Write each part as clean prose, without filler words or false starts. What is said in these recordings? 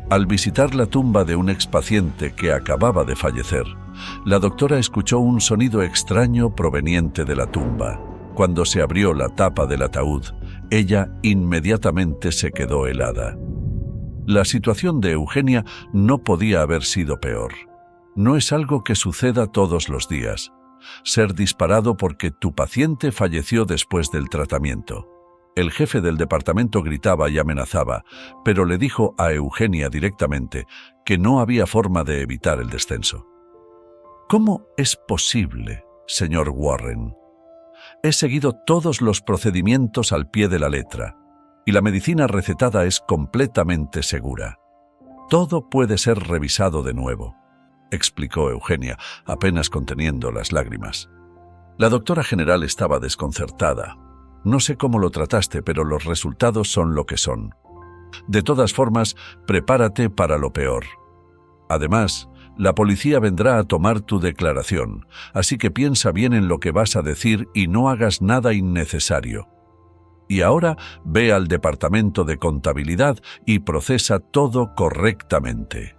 Al visitar la tumba de un expaciente que acababa de fallecer, la doctora escuchó un sonido extraño proveniente de la tumba. Cuando se abrió la tapa del ataúd, ella inmediatamente se quedó helada. La situación de Eugenia no podía haber sido peor. No es algo que suceda todos los días. Ser disparado porque tu paciente falleció después del tratamiento. El jefe del departamento gritaba y amenazaba, pero le dijo a Eugenia directamente que no había forma de evitar el descenso. ¿Cómo es posible, señor Warren? He seguido todos los procedimientos al pie de la letra, y la medicina recetada es completamente segura. Todo puede ser revisado de nuevo, explicó Eugenia, apenas conteniendo las lágrimas. La doctora general estaba desconcertada. No sé cómo lo trataste, pero los resultados son lo que son. De todas formas, prepárate para lo peor. Además, la policía vendrá a tomar tu declaración, así que piensa bien en lo que vas a decir y no hagas nada innecesario. Y ahora ve al departamento de contabilidad y procesa todo correctamente.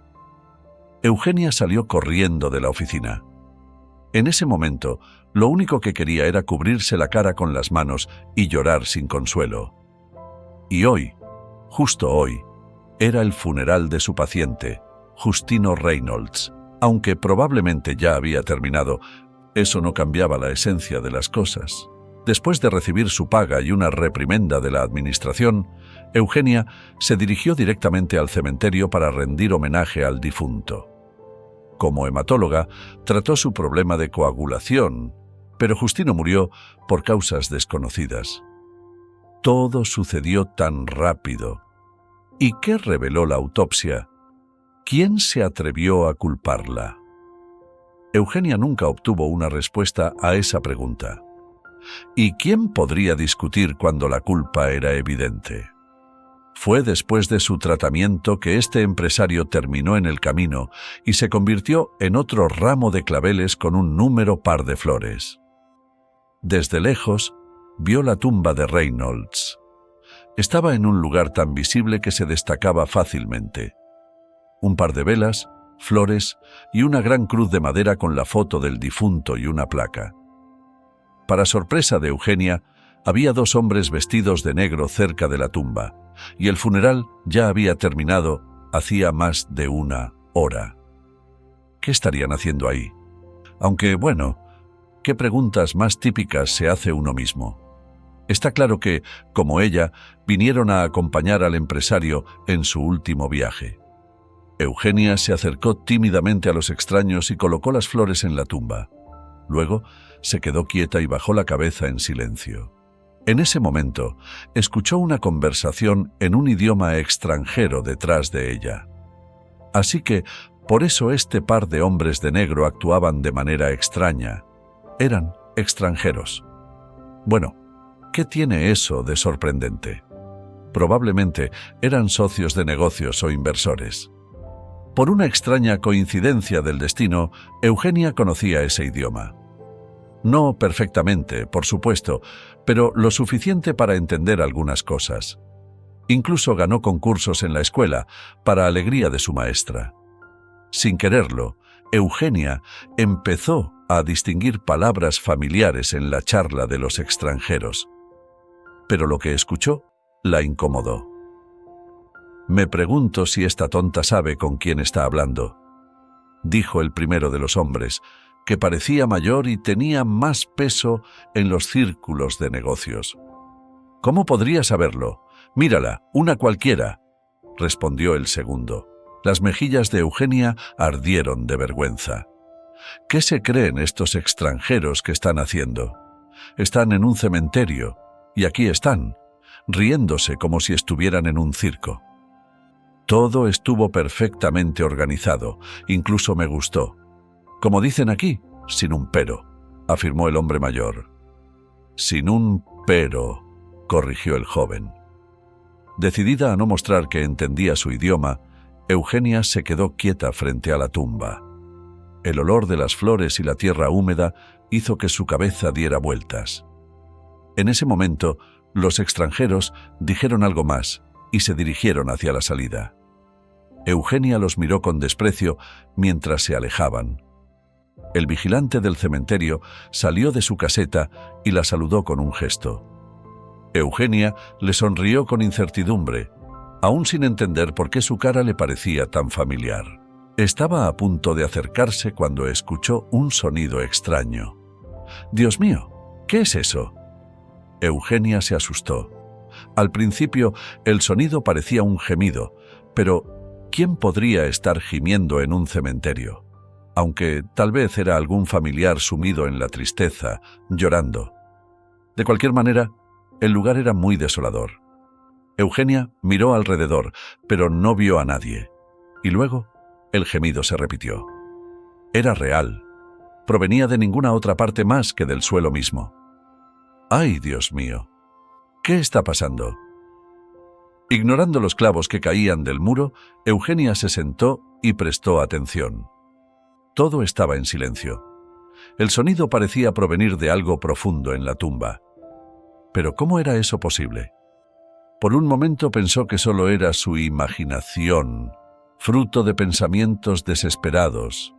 Eugenia salió corriendo de la oficina. En ese momento, lo único que quería era cubrirse la cara con las manos y llorar sin consuelo. Y hoy, justo hoy, era el funeral de su paciente, Justino Reynolds. Aunque probablemente ya había terminado, eso no cambiaba la esencia de las cosas. Después de recibir su paga y una reprimenda de la administración, Eugenia se dirigió directamente al cementerio para rendir homenaje al difunto. Como hematóloga, trató su problema de coagulación, pero Justino murió por causas desconocidas. Todo sucedió tan rápido. ¿Y qué reveló la autopsia? ¿Quién se atrevió a culparla? Eugenia nunca obtuvo una respuesta a esa pregunta. ¿Y quién podría discutir cuando la culpa era evidente? Fue después de su tratamiento que este empresario terminó en el camino y se convirtió en otro ramo de claveles con un número par de flores. Desde lejos, vio la tumba de Reynolds. Estaba en un lugar tan visible que se destacaba fácilmente. Un par de velas, flores y una gran cruz de madera con la foto del difunto y una placa. Para sorpresa de Eugenia, había dos hombres vestidos de negro cerca de la tumba, y el funeral ya había terminado hacía más de una hora. ¿Qué estarían haciendo ahí? Aunque, bueno, ¿qué preguntas más típicas se hace uno mismo? Está claro que, como ella, vinieron a acompañar al empresario en su último viaje. Eugenia se acercó tímidamente a los extraños y colocó las flores en la tumba. Luego, se quedó quieta y bajó la cabeza en silencio. En ese momento, escuchó una conversación en un idioma extranjero detrás de ella. Así que, por eso este par de hombres de negro actuaban de manera extraña. Eran extranjeros. Bueno, ¿qué tiene eso de sorprendente? Probablemente eran socios de negocios o inversores. Por una extraña coincidencia del destino, Eugenia conocía ese idioma. No perfectamente, por supuesto, pero lo suficiente para entender algunas cosas. Incluso ganó concursos en la escuela, para alegría de su maestra. Sin quererlo, Eugenia empezó a distinguir palabras familiares en la charla de los extranjeros. Pero lo que escuchó la incomodó. «Me pregunto si esta tonta sabe con quién está hablando», dijo el primero de los hombres, que parecía mayor y tenía más peso en los círculos de negocios. «¿Cómo podría saberlo? Mírala, una cualquiera», respondió el segundo. Las mejillas de Eugenia ardieron de vergüenza. ¿Qué se creen estos extranjeros que están haciendo? Están en un cementerio, y aquí están, riéndose como si estuvieran en un circo. Todo estuvo perfectamente organizado, incluso me gustó. Como dicen aquí, sin un pero, afirmó el hombre mayor. Sin un pero, corrigió el joven. Decidida a no mostrar que entendía su idioma, Eugenia se quedó quieta frente a la tumba. El olor de las flores y la tierra húmeda hizo que su cabeza diera vueltas. En ese momento, los extranjeros dijeron algo más y se dirigieron hacia la salida. Eugenia los miró con desprecio mientras se alejaban. El vigilante del cementerio salió de su caseta y la saludó con un gesto. Eugenia le sonrió con incertidumbre, aún sin entender por qué su cara le parecía tan familiar. Estaba a punto de acercarse cuando escuchó un sonido extraño. «¡Dios mío! ¿Qué es eso?». Eugenia se asustó. Al principio, el sonido parecía un gemido, pero ¿quién podría estar gimiendo en un cementerio? Aunque tal vez era algún familiar sumido en la tristeza, llorando. De cualquier manera, el lugar era muy desolador. Eugenia miró alrededor, pero no vio a nadie. Y luego, el gemido se repitió. Era real. Provenía de ninguna otra parte más que del suelo mismo. ¡Ay, Dios mío! ¿Qué está pasando? Ignorando los clavos que caían del muro, Eugenia se sentó y prestó atención. Todo estaba en silencio. El sonido parecía provenir de algo profundo en la tumba. ¿Pero cómo era eso posible? Por un momento pensó que solo era su imaginación, fruto de pensamientos desesperados,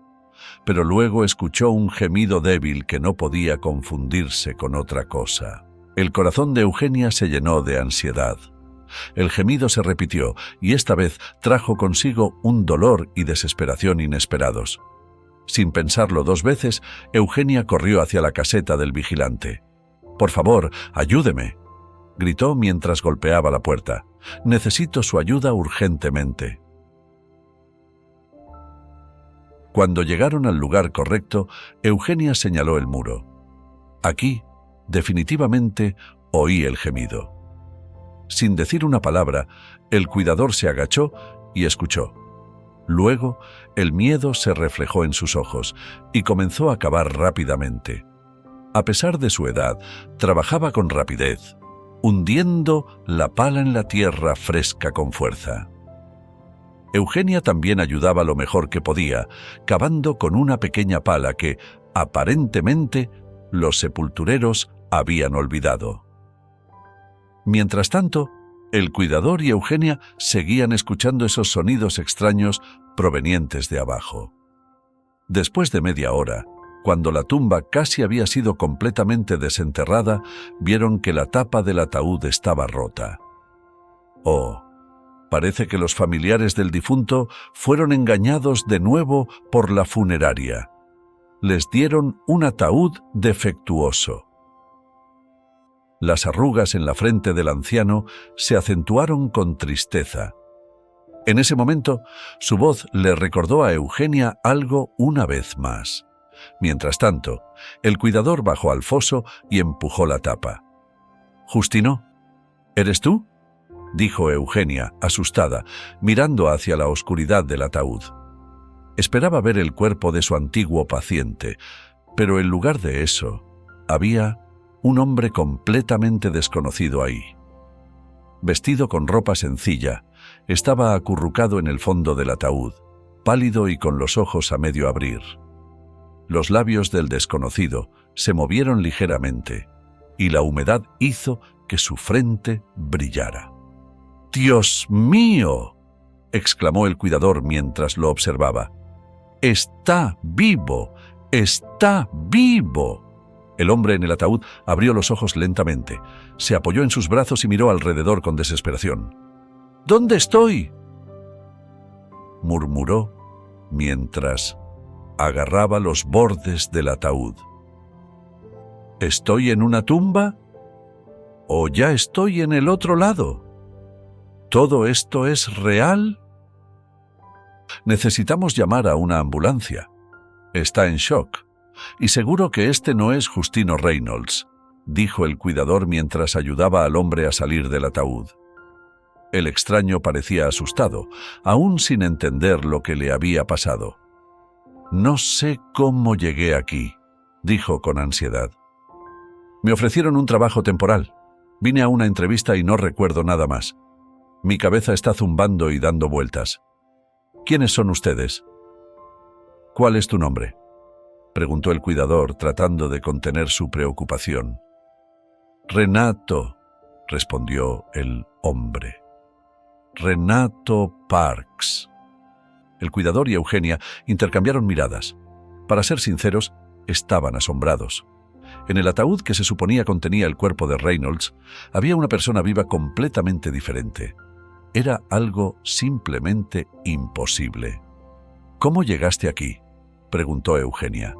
pero luego escuchó un gemido débil que no podía confundirse con otra cosa. El corazón de Eugenia se llenó de ansiedad. El gemido se repitió y esta vez trajo consigo un dolor y desesperación inesperados. Sin pensarlo dos veces, Eugenia corrió hacia la caseta del vigilante. «Por favor, ayúdeme», gritó mientras golpeaba la puerta. «Necesito su ayuda urgentemente». Cuando llegaron al lugar correcto, Eugenia señaló el muro. Aquí, definitivamente, oí el gemido. Sin decir una palabra, el cuidador se agachó y escuchó. Luego, el miedo se reflejó en sus ojos y comenzó a cavar rápidamente. A pesar de su edad, trabajaba con rapidez, hundiendo la pala en la tierra fresca con fuerza. Eugenia también ayudaba lo mejor que podía, cavando con una pequeña pala que, aparentemente, los sepultureros habían olvidado. Mientras tanto, el cuidador y Eugenia seguían escuchando esos sonidos extraños provenientes de abajo. Después de media hora, cuando la tumba casi había sido completamente desenterrada, vieron que la tapa del ataúd estaba rota. Oh, parece que los familiares del difunto fueron engañados de nuevo por la funeraria. Les dieron un ataúd defectuoso. Las arrugas en la frente del anciano se acentuaron con tristeza. En ese momento, su voz le recordó a Eugenia algo una vez más. Mientras tanto, el cuidador bajó al foso y empujó la tapa. «Justino, ¿eres tú?», dijo Eugenia, asustada, mirando hacia la oscuridad del ataúd. Esperaba ver el cuerpo de su antiguo paciente, pero en lugar de eso, había un hombre completamente desconocido ahí. Vestido con ropa sencilla, estaba acurrucado en el fondo del ataúd, pálido y con los ojos a medio abrir. Los labios del desconocido se movieron ligeramente, y la humedad hizo que su frente brillara. «¡Dios mío!», exclamó el cuidador mientras lo observaba. «¡Está vivo! ¡Está vivo!». El hombre en el ataúd abrió los ojos lentamente, se apoyó en sus brazos y miró alrededor con desesperación. «¿Dónde estoy?», murmuró mientras agarraba los bordes del ataúd. ¿Estoy en una tumba? ¿O ya estoy en el otro lado? ¿Todo esto es real? Necesitamos llamar a una ambulancia. Está en shock. Y seguro que este no es Justino Reynolds, dijo el cuidador mientras ayudaba al hombre a salir del ataúd. El extraño parecía asustado, aún sin entender lo que le había pasado. «No sé cómo llegué aquí», dijo con ansiedad. «Me ofrecieron un trabajo temporal. Vine a una entrevista y no recuerdo nada más. Mi cabeza está zumbando y dando vueltas. ¿Quiénes son ustedes?». «¿Cuál es tu nombre?», preguntó el cuidador, tratando de contener su preocupación. «Renato», respondió el hombre. «Renato Parks». El cuidador y Eugenia intercambiaron miradas. Para ser sinceros, estaban asombrados. En el ataúd que se suponía contenía el cuerpo de Reynolds, había una persona viva completamente diferente. Era algo simplemente imposible. «¿Cómo llegaste aquí?», preguntó Eugenia.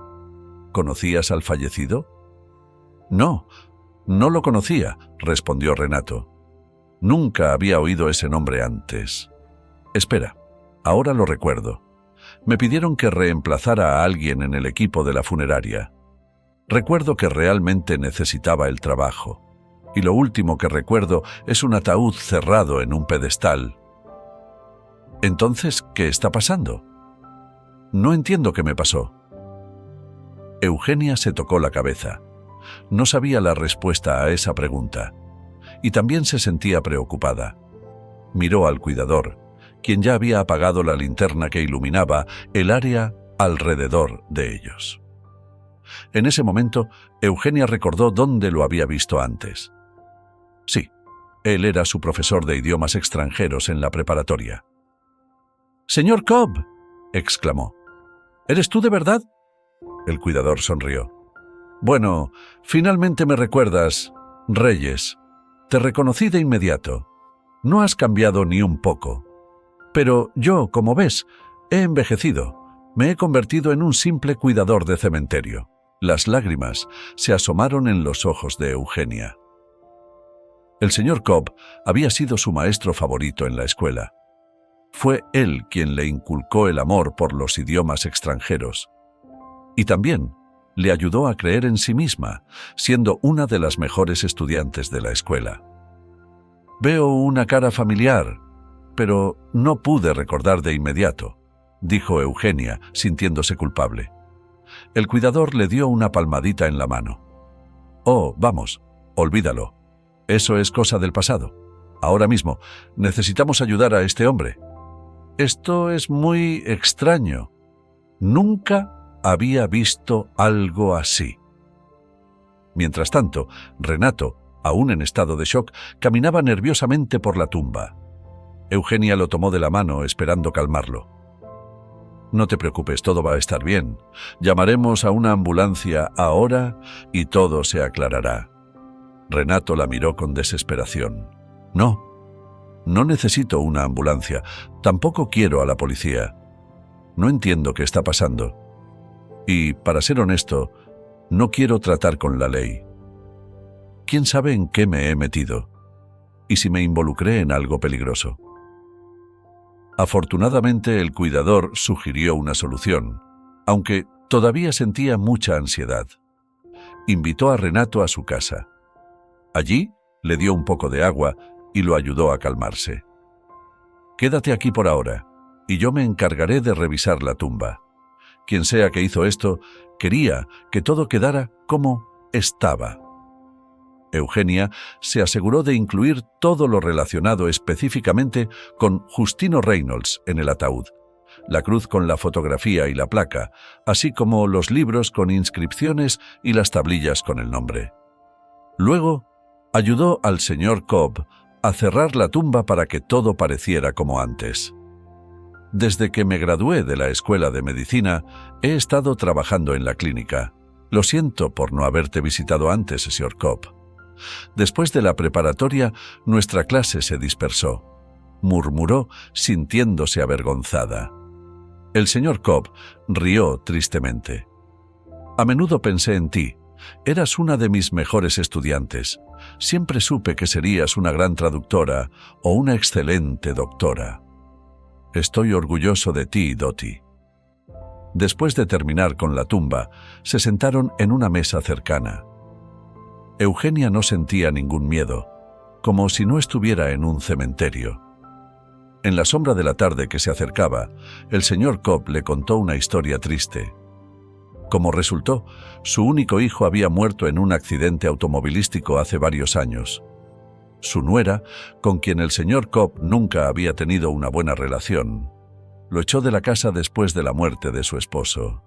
«¿Conocías al fallecido?». «No, no lo conocía», respondió Renato. «Nunca había oído ese nombre antes». «Espera, ahora lo recuerdo. Me pidieron que reemplazara a alguien en el equipo de la funeraria. Recuerdo que realmente necesitaba el trabajo. Y lo último que recuerdo es un ataúd cerrado en un pedestal». «Entonces, ¿qué está pasando?». «No entiendo qué me pasó». Eugenia se tocó la cabeza. No sabía la respuesta a esa pregunta. Y también se sentía preocupada. Miró al cuidador, quien ya había apagado la linterna que iluminaba el área alrededor de ellos. En ese momento, Eugenia recordó dónde lo había visto antes. Sí, él era su profesor de idiomas extranjeros en la preparatoria. «¡Señor Cobb!», exclamó. «¿Eres tú de verdad?». El cuidador sonrió. «Bueno, finalmente me recuerdas, Reyes. Te reconocí de inmediato. No has cambiado ni un poco. Pero yo, como ves, he envejecido. Me he convertido en un simple cuidador de cementerio». Las lágrimas se asomaron en los ojos de Eugenia. El señor Cobb había sido su maestro favorito en la escuela. Fue él quien le inculcó el amor por los idiomas extranjeros. Y también le ayudó a creer en sí misma, siendo una de las mejores estudiantes de la escuela. «Veo una cara familiar, pero no pude recordar de inmediato», dijo Eugenia, sintiéndose culpable. El cuidador le dio una palmadita en la mano. «Oh, vamos, olvídalo. Eso es cosa del pasado. Ahora mismo necesitamos ayudar a este hombre». «Esto es muy extraño. Nunca había visto algo así». Mientras tanto, Renato, aún en estado de shock, caminaba nerviosamente por la tumba. Eugenia lo tomó de la mano, esperando calmarlo. «No te preocupes, todo va a estar bien. Llamaremos a una ambulancia ahora y todo se aclarará». Renato la miró con desesperación. «No, no necesito una ambulancia. Tampoco quiero a la policía. No entiendo qué está pasando. Y, para ser honesto, no quiero tratar con la ley. ¿Quién sabe en qué me he metido? ¿Y si me involucré en algo peligroso?». Afortunadamente, el cuidador sugirió una solución, aunque todavía sentía mucha ansiedad. Invitó a Renato a su casa. Allí le dio un poco de agua y lo ayudó a calmarse. «Quédate aquí por ahora, y yo me encargaré de revisar la tumba. Quien sea que hizo esto, quería que todo quedara como estaba». Eugenia se aseguró de incluir todo lo relacionado específicamente con Justino Reynolds en el ataúd, la cruz con la fotografía y la placa, así como los libros con inscripciones y las tablillas con el nombre. Luego, ayudó al señor Cobb a cerrar la tumba para que todo pareciera como antes. «Desde que me gradué de la escuela de medicina, he estado trabajando en la clínica. Lo siento por no haberte visitado antes, señor Cobb. Después de la preparatoria, nuestra clase se dispersó», murmuró, sintiéndose avergonzada. El señor Cobb rió tristemente. «A menudo pensé en ti. Eras una de mis mejores estudiantes. Siempre supe que serías una gran traductora o una excelente doctora. Estoy orgulloso de ti, Dottie». Después de terminar con la tumba, se sentaron en una mesa cercana. Eugenia no sentía ningún miedo, como si no estuviera en un cementerio. En la sombra de la tarde que se acercaba, el señor Cobb le contó una historia triste. Como resultó, su único hijo había muerto en un accidente automovilístico hace varios años. Su nuera, con quien el señor Cobb nunca había tenido una buena relación, lo echó de la casa después de la muerte de su esposo.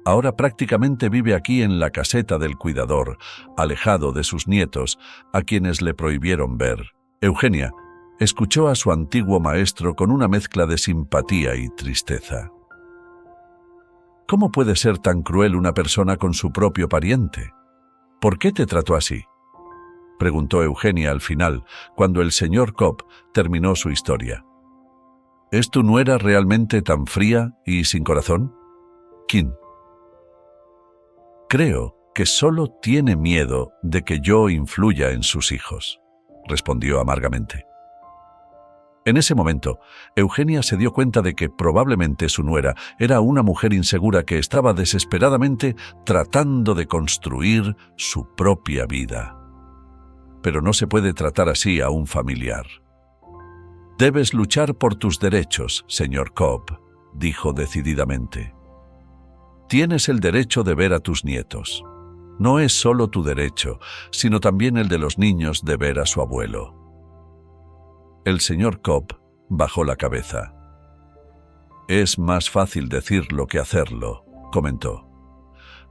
Ahora prácticamente vive aquí en la caseta del cuidador, alejado de sus nietos, a quienes le prohibieron ver. Eugenia, Escuchó a su antiguo maestro con una mezcla de simpatía y tristeza. ¿Cómo puede ser tan cruel una persona con su propio pariente? ¿Por qué te trató así?, preguntó Eugenia al final, cuando el señor Cobb terminó su historia. ¿Es tu nuera realmente tan fría y sin corazón? Kim. Creo que solo tiene miedo de que yo influya en sus hijos, respondió amargamente. En ese momento, Eugenia se dio cuenta de que probablemente su nuera era una mujer insegura que estaba desesperadamente tratando de construir su propia vida. Pero no se puede tratar así a un familiar. Debes luchar por tus derechos, señor Cobb, dijo decididamente. Tienes el derecho de ver a tus nietos. No es solo tu derecho, sino también el de los niños de ver a su abuelo. El señor Cobb bajó la cabeza. Es más fácil decirlo que hacerlo, comentó.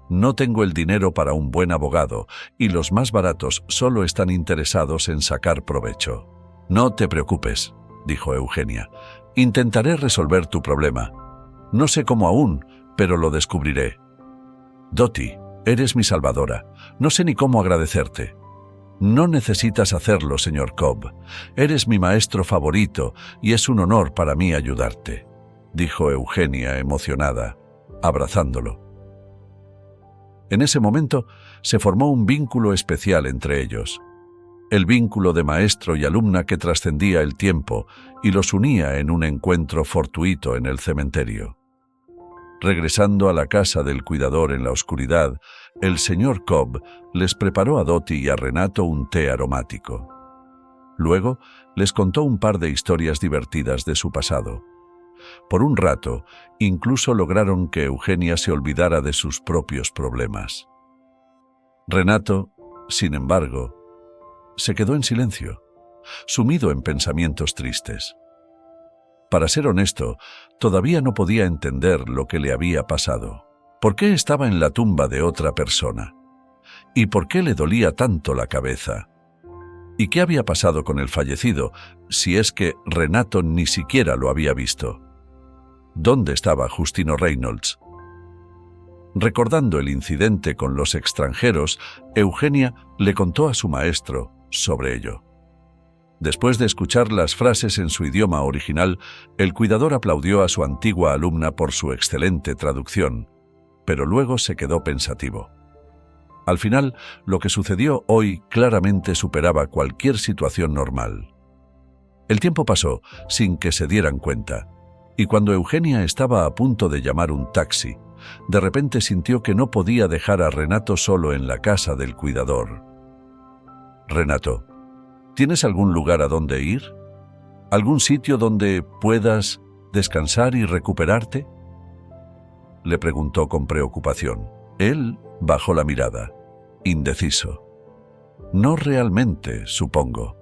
No tengo el dinero para un buen abogado y los más baratos solo están interesados en sacar provecho. No te preocupes, dijo Eugenia. Intentaré resolver tu problema. No sé cómo aún, pero lo descubriré. Dottie, eres mi salvadora. No sé ni cómo agradecerte. No necesitas hacerlo, señor Cobb. Eres mi maestro favorito y es un honor para mí ayudarte, dijo Eugenia emocionada, abrazándolo. En ese momento se formó un vínculo especial entre ellos. El vínculo de maestro y alumna que trascendía el tiempo y los unía en un encuentro fortuito en el cementerio. Regresando a la casa del cuidador en la oscuridad, el señor Cobb les preparó a Dottie y a Renato un té aromático. Luego les contó un par de historias divertidas de su pasado. Por un rato, incluso lograron que Eugenia se olvidara de sus propios problemas. Renato, sin embargo, se quedó en silencio, sumido en pensamientos tristes. Para ser honesto, todavía no podía entender lo que le había pasado. ¿Por qué estaba en la tumba de otra persona? ¿Y por qué le dolía tanto la cabeza? ¿Y qué había pasado con el fallecido, si es que Renato ni siquiera lo había visto? ¿Dónde estaba Justino Reynolds? Recordando el incidente con los extranjeros, Eugenia le contó a su maestro sobre ello. Después de escuchar las frases en su idioma original, el cuidador aplaudió a su antigua alumna por su excelente traducción, pero luego se quedó pensativo. Al final, lo que sucedió hoy claramente superaba cualquier situación normal. El tiempo pasó sin que se dieran cuenta, y cuando Eugenia estaba a punto de llamar un taxi, de repente sintió que no podía dejar a Renato solo en la casa del cuidador. Renato, ¿tienes algún lugar a donde ir? ¿Algún sitio donde puedas descansar y recuperarte?, le preguntó con preocupación. Él bajó la mirada, indeciso. No realmente, supongo.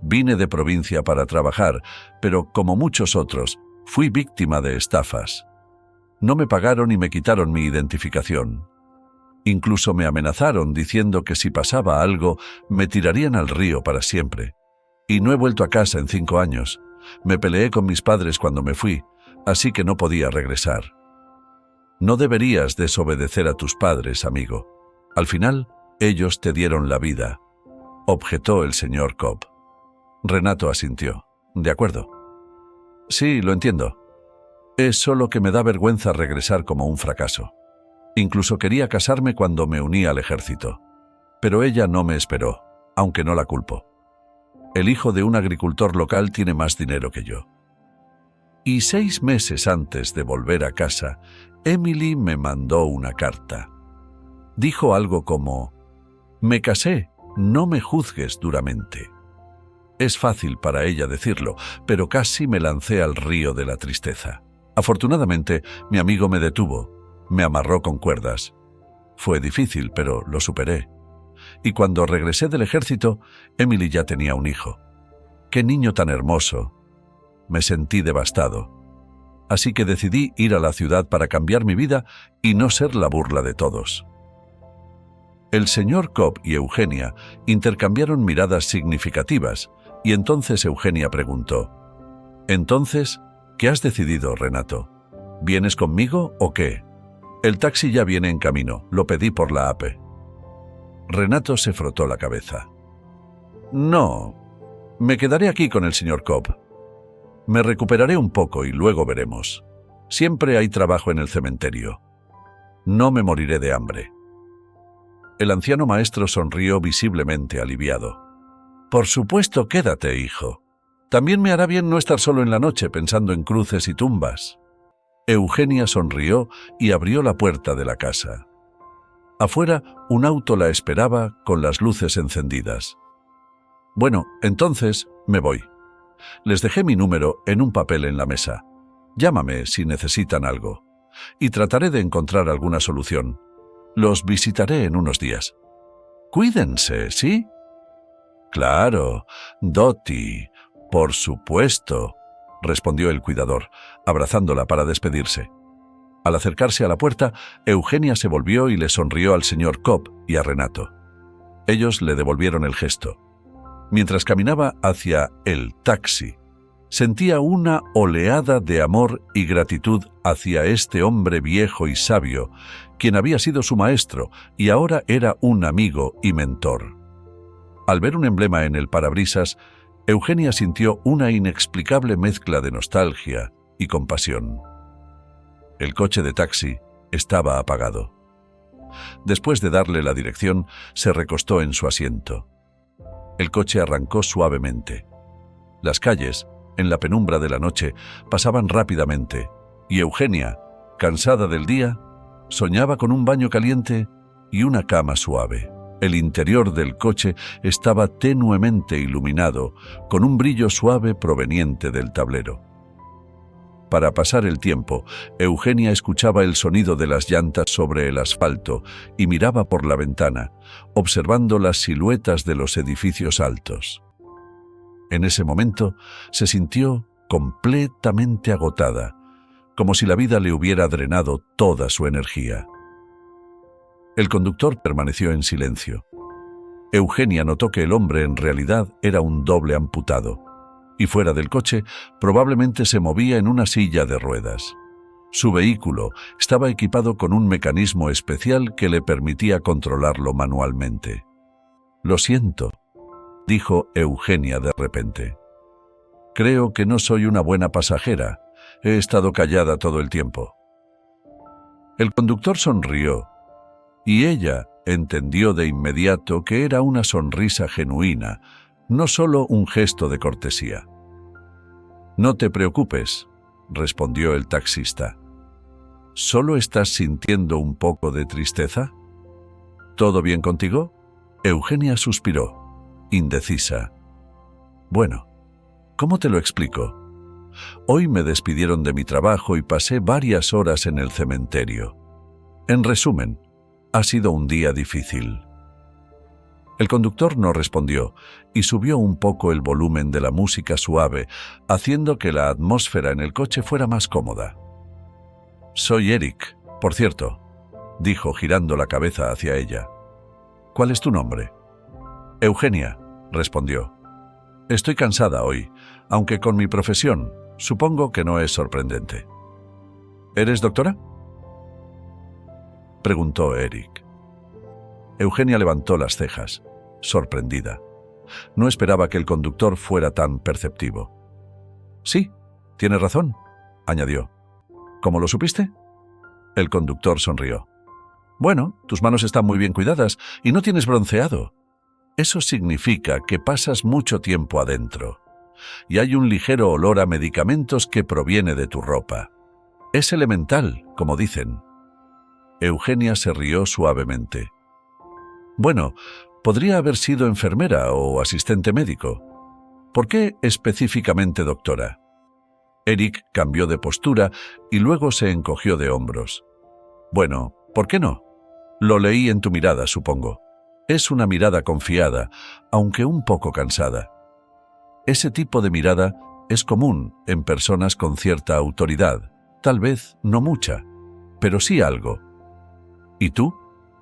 Vine de provincia para trabajar, pero como muchos otros, fui víctima de estafas. No me pagaron y me quitaron mi identificación. Incluso me amenazaron diciendo que si pasaba algo, me tirarían al río para siempre. Y no he vuelto a casa en 5 años. Me peleé con mis padres cuando me fui, así que no podía regresar. No deberías desobedecer a tus padres, amigo. Al final, ellos te dieron la vida, objetó el señor Cobb. Renato asintió. De acuerdo. Sí, lo entiendo. Es solo que me da vergüenza regresar como un fracaso. Incluso quería casarme cuando me uní al ejército. Pero ella no me esperó, aunque no la culpo. El hijo de un agricultor local tiene más dinero que yo. Y 6 meses antes de volver a casa, Emily me mandó una carta. Dijo algo como: «Me casé, no me juzgues duramente». Es fácil para ella decirlo, pero casi me lancé al río de la tristeza. Afortunadamente, mi amigo me detuvo, me amarró con cuerdas. Fue difícil, pero lo superé. Y cuando regresé del ejército, Emily ya tenía un hijo. ¡Qué niño tan hermoso! Me sentí devastado. Así que decidí ir a la ciudad para cambiar mi vida y no ser la burla de todos. El señor Cobb y Eugenia intercambiaron miradas significativas, Y entonces Eugenia preguntó: «Entonces, ¿qué has decidido, Renato? ¿Vienes conmigo o qué? El taxi ya viene en camino, lo pedí por la app». Renato se frotó la cabeza. «No, me quedaré aquí con el señor Cobb. Me recuperaré un poco y luego veremos. Siempre hay trabajo en el cementerio. No me moriré de hambre». El anciano maestro sonrió visiblemente aliviado. «Por supuesto, quédate, hijo. También me hará bien no estar solo en la noche pensando en cruces y tumbas». Eugenia sonrió y abrió la puerta de la casa. Afuera, un auto la esperaba con las luces encendidas. «Bueno, entonces me voy. Les dejé mi número en un papel en la mesa. Llámame si necesitan algo. Y trataré de encontrar alguna solución. Los visitaré en unos días. Cuídense, ¿sí?» «Claro, Dottie, por supuesto», respondió el cuidador, abrazándola para despedirse. Al acercarse a la puerta, Eugenia se volvió y le sonrió al señor Cobb y a Renato. Ellos le devolvieron el gesto. Mientras caminaba hacia el taxi, sentía una oleada de amor y gratitud hacia este hombre viejo y sabio, quien había sido su maestro y ahora era un amigo y mentor. Al ver un emblema en el parabrisas, Eugenia sintió una inexplicable mezcla de nostalgia y compasión. El coche de taxi estaba apagado. Después de darle la dirección, se recostó en su asiento. El coche arrancó suavemente. Las calles, en la penumbra de la noche, pasaban rápidamente, y Eugenia, cansada del día, soñaba con un baño caliente y una cama suave. El interior del coche estaba tenuemente iluminado, con un brillo suave proveniente del tablero. Para pasar el tiempo, Eugenia escuchaba el sonido de las llantas sobre el asfalto y miraba por la ventana, observando las siluetas de los edificios altos. En ese momento se sintió completamente agotada, como si la vida le hubiera drenado toda su energía. El conductor permaneció en silencio. Eugenia notó que el hombre en realidad era un doble amputado, y fuera del coche probablemente se movía en una silla de ruedas. Su vehículo estaba equipado con un mecanismo especial que le permitía controlarlo manualmente. «Lo siento», dijo Eugenia de repente. «Creo que no soy una buena pasajera. He estado callada todo el tiempo». El conductor sonrió, y ella entendió de inmediato que era una sonrisa genuina, no solo un gesto de cortesía. «No te preocupes», respondió el taxista. «¿Solo estás sintiendo un poco de tristeza? ¿Todo bien contigo?» Eugenia suspiró, indecisa. «Bueno, ¿cómo te lo explico? Hoy me despidieron de mi trabajo y pasé varias horas en el cementerio. En resumen, ha sido un día difícil». El conductor no respondió y subió un poco el volumen de la música suave, haciendo que la atmósfera en el coche fuera más cómoda. «Soy Eric, por cierto», dijo girando la cabeza hacia ella. «¿Cuál es tu nombre?» «Eugenia», respondió. «Estoy cansada hoy, aunque con mi profesión supongo que no es sorprendente». «¿Eres doctora?», preguntó Eric. Eugenia levantó las cejas, sorprendida. No esperaba que el conductor fuera tan perceptivo. «Sí, tienes razón», añadió. «¿Cómo lo supiste?». El conductor sonrió. «Bueno, tus manos están muy bien cuidadas y no tienes bronceado. Eso significa que pasas mucho tiempo adentro. Y hay un ligero olor a medicamentos que proviene de tu ropa. Es elemental, como dicen». Eugenia se rió suavemente. «Bueno, podría haber sido enfermera o asistente médico. ¿Por qué específicamente doctora?». Eric cambió de postura y luego se encogió de hombros. «Bueno, ¿por qué no? Lo leí en tu mirada, supongo. Es una mirada confiada, aunque un poco cansada. Ese tipo de mirada es común en personas con cierta autoridad, tal vez no mucha, pero sí algo». «¿Y tú?»,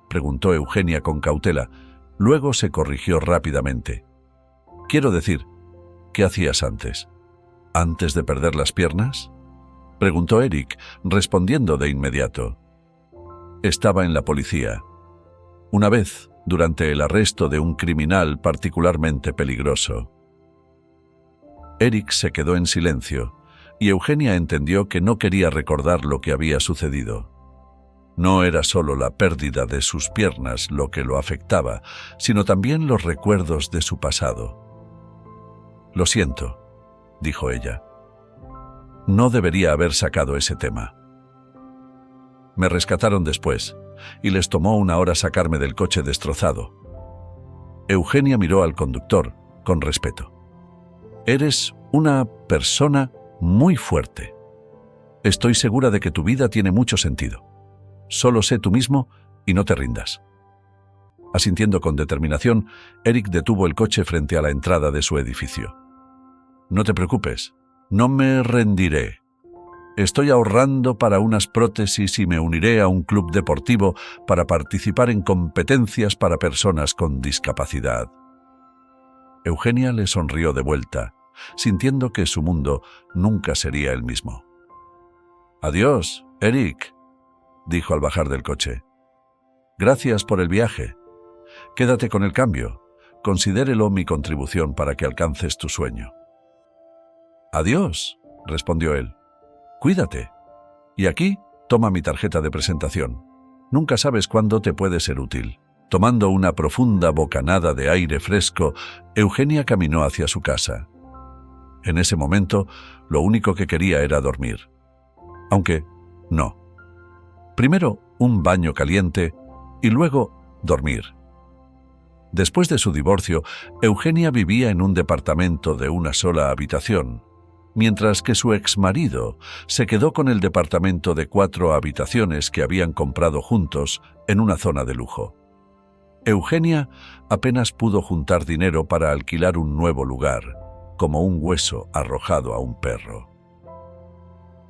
preguntó Eugenia con cautela. Luego se corrigió rápidamente. «Quiero decir, qué hacías antes? ¿Antes de perder las piernas?, preguntó Eric, respondiendo de inmediato. Estaba en la policía. Una vez, durante el arresto de un criminal particularmente peligroso. Eric se quedó en silencio, y Eugenia entendió que no quería recordar lo que había sucedido. No era solo la pérdida de sus piernas lo que lo afectaba, sino también los recuerdos de su pasado. «Lo siento», dijo ella. «No debería haber sacado ese tema. Me rescataron después, y les tomó 1 hora sacarme del coche destrozado». Eugenia miró al conductor con respeto. «Eres una persona muy fuerte. Estoy segura de que tu vida tiene mucho sentido. Solo sé tú mismo y no te rindas». Asintiendo con determinación, Eric detuvo el coche frente a la entrada de su edificio. «No te preocupes, no me rendiré. Estoy ahorrando para unas prótesis y me uniré a un club deportivo para participar en competencias para personas con discapacidad». Eugenia le sonrió de vuelta, sintiendo que su mundo nunca sería el mismo. «Adiós, Eric», dijo al bajar del coche. «Gracias por el viaje. Quédate con el cambio. Considérelo mi contribución para que alcances tu sueño». «Adiós», respondió él. «Cuídate. Y aquí, toma mi tarjeta de presentación. Nunca sabes cuándo te puede ser útil». Tomando una profunda bocanada de aire fresco, Eugenia caminó hacia su casa. En ese momento, lo único que quería era dormir. Aunque, no. Primero, un baño caliente y luego, dormir. Después de su divorcio, Eugenia vivía en un departamento de una sola habitación, mientras que su exmarido se quedó con el departamento de 4 habitaciones que habían comprado juntos en una zona de lujo. Eugenia apenas pudo juntar dinero para alquilar un nuevo lugar, como un hueso arrojado a un perro.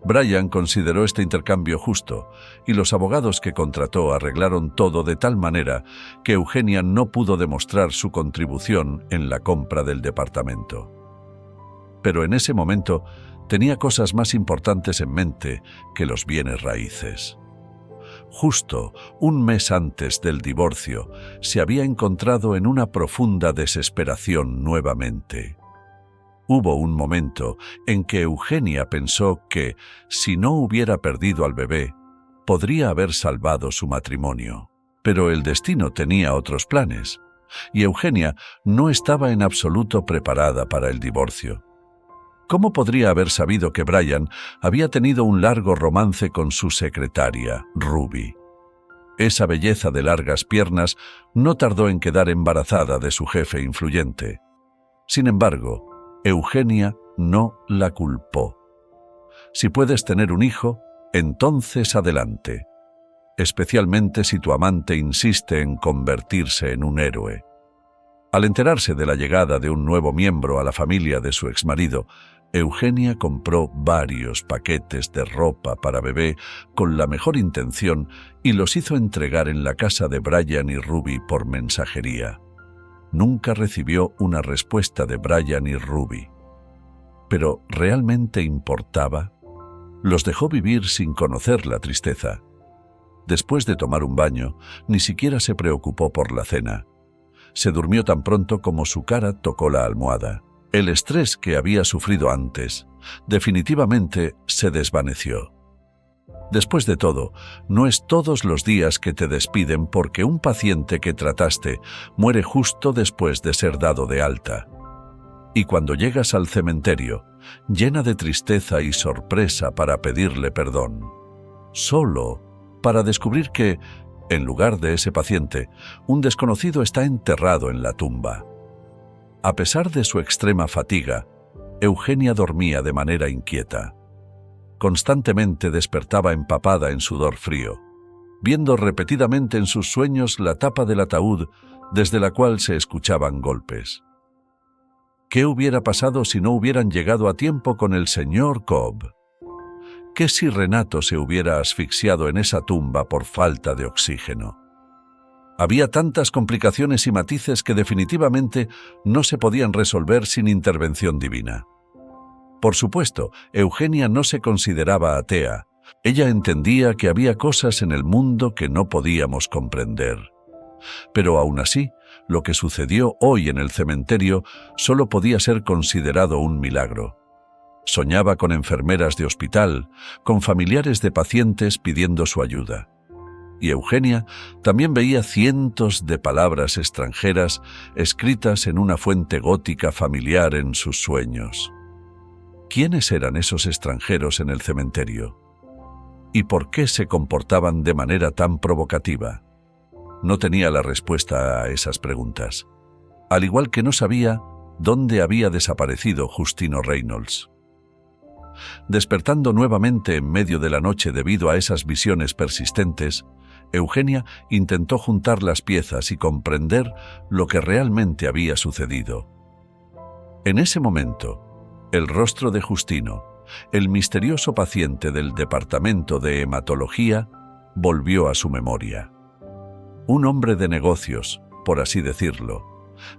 Brian consideró este intercambio justo, y los abogados que contrató arreglaron todo de tal manera que Eugenia no pudo demostrar su contribución en la compra del departamento. Pero en ese momento tenía cosas más importantes en mente que los bienes raíces. Justo 1 mes antes del divorcio, se había encontrado en una profunda desesperación nuevamente. Hubo un momento en que Eugenia pensó que, si no hubiera perdido al bebé, podría haber salvado su matrimonio. Pero el destino tenía otros planes, y Eugenia no estaba en absoluto preparada para el divorcio. ¿Cómo podría haber sabido que Brian había tenido un largo romance con su secretaria, Ruby? Esa belleza de largas piernas no tardó en quedar embarazada de su jefe influyente. Sin embargo, Eugenia no la culpó. Si puedes tener un hijo, entonces adelante, especialmente si tu amante insiste en convertirse en un héroe. Al enterarse de la llegada de un nuevo miembro a la familia de su exmarido, Eugenia compró varios paquetes de ropa para bebé con la mejor intención y los hizo entregar en la casa de Brian y Ruby por mensajería. Nunca recibió una respuesta de Brian y Ruby. ¿Pero realmente importaba? Los dejó vivir sin conocer la tristeza. Después de tomar un baño, ni siquiera se preocupó por la cena. Se durmió tan pronto como su cara tocó la almohada. El estrés que había sufrido antes definitivamente se desvaneció. Después de todo, no es todos los días que te despiden porque un paciente que trataste muere justo después de ser dado de alta. Y cuando llegas al cementerio, llena de tristeza y sorpresa para pedirle perdón, solo para descubrir que, en lugar de ese paciente, un desconocido está enterrado en la tumba. A pesar de su extrema fatiga, Eugenia dormía de manera inquieta. Constantemente despertaba empapada en sudor frío, viendo repetidamente en sus sueños la tapa del ataúd desde la cual se escuchaban golpes. ¿Qué hubiera pasado si no hubieran llegado a tiempo con el señor Cobb? ¿Qué si Renato se hubiera asfixiado en esa tumba por falta de oxígeno? Había tantas complicaciones y matices que definitivamente no se podían resolver sin intervención divina. Por supuesto, Eugenia no se consideraba atea. Ella entendía que había cosas en el mundo que no podíamos comprender. Pero aún así, lo que sucedió hoy en el cementerio solo podía ser considerado un milagro. Soñaba con enfermeras de hospital, con familiares de pacientes pidiendo su ayuda. Y Eugenia también veía cientos de palabras extranjeras escritas en una fuente gótica familiar en sus sueños. ¿Quiénes eran esos extranjeros en el cementerio? ¿Y por qué se comportaban de manera tan provocativa? No tenía la respuesta a esas preguntas, al igual que no sabía dónde había desaparecido Justino Reynolds. Despertando nuevamente en medio de la noche debido a esas visiones persistentes, Eugenia intentó juntar las piezas y comprender lo que realmente había sucedido. En ese momento, el rostro de Justino, el misterioso paciente del departamento de hematología, volvió a su memoria. Un hombre de negocios, por así decirlo,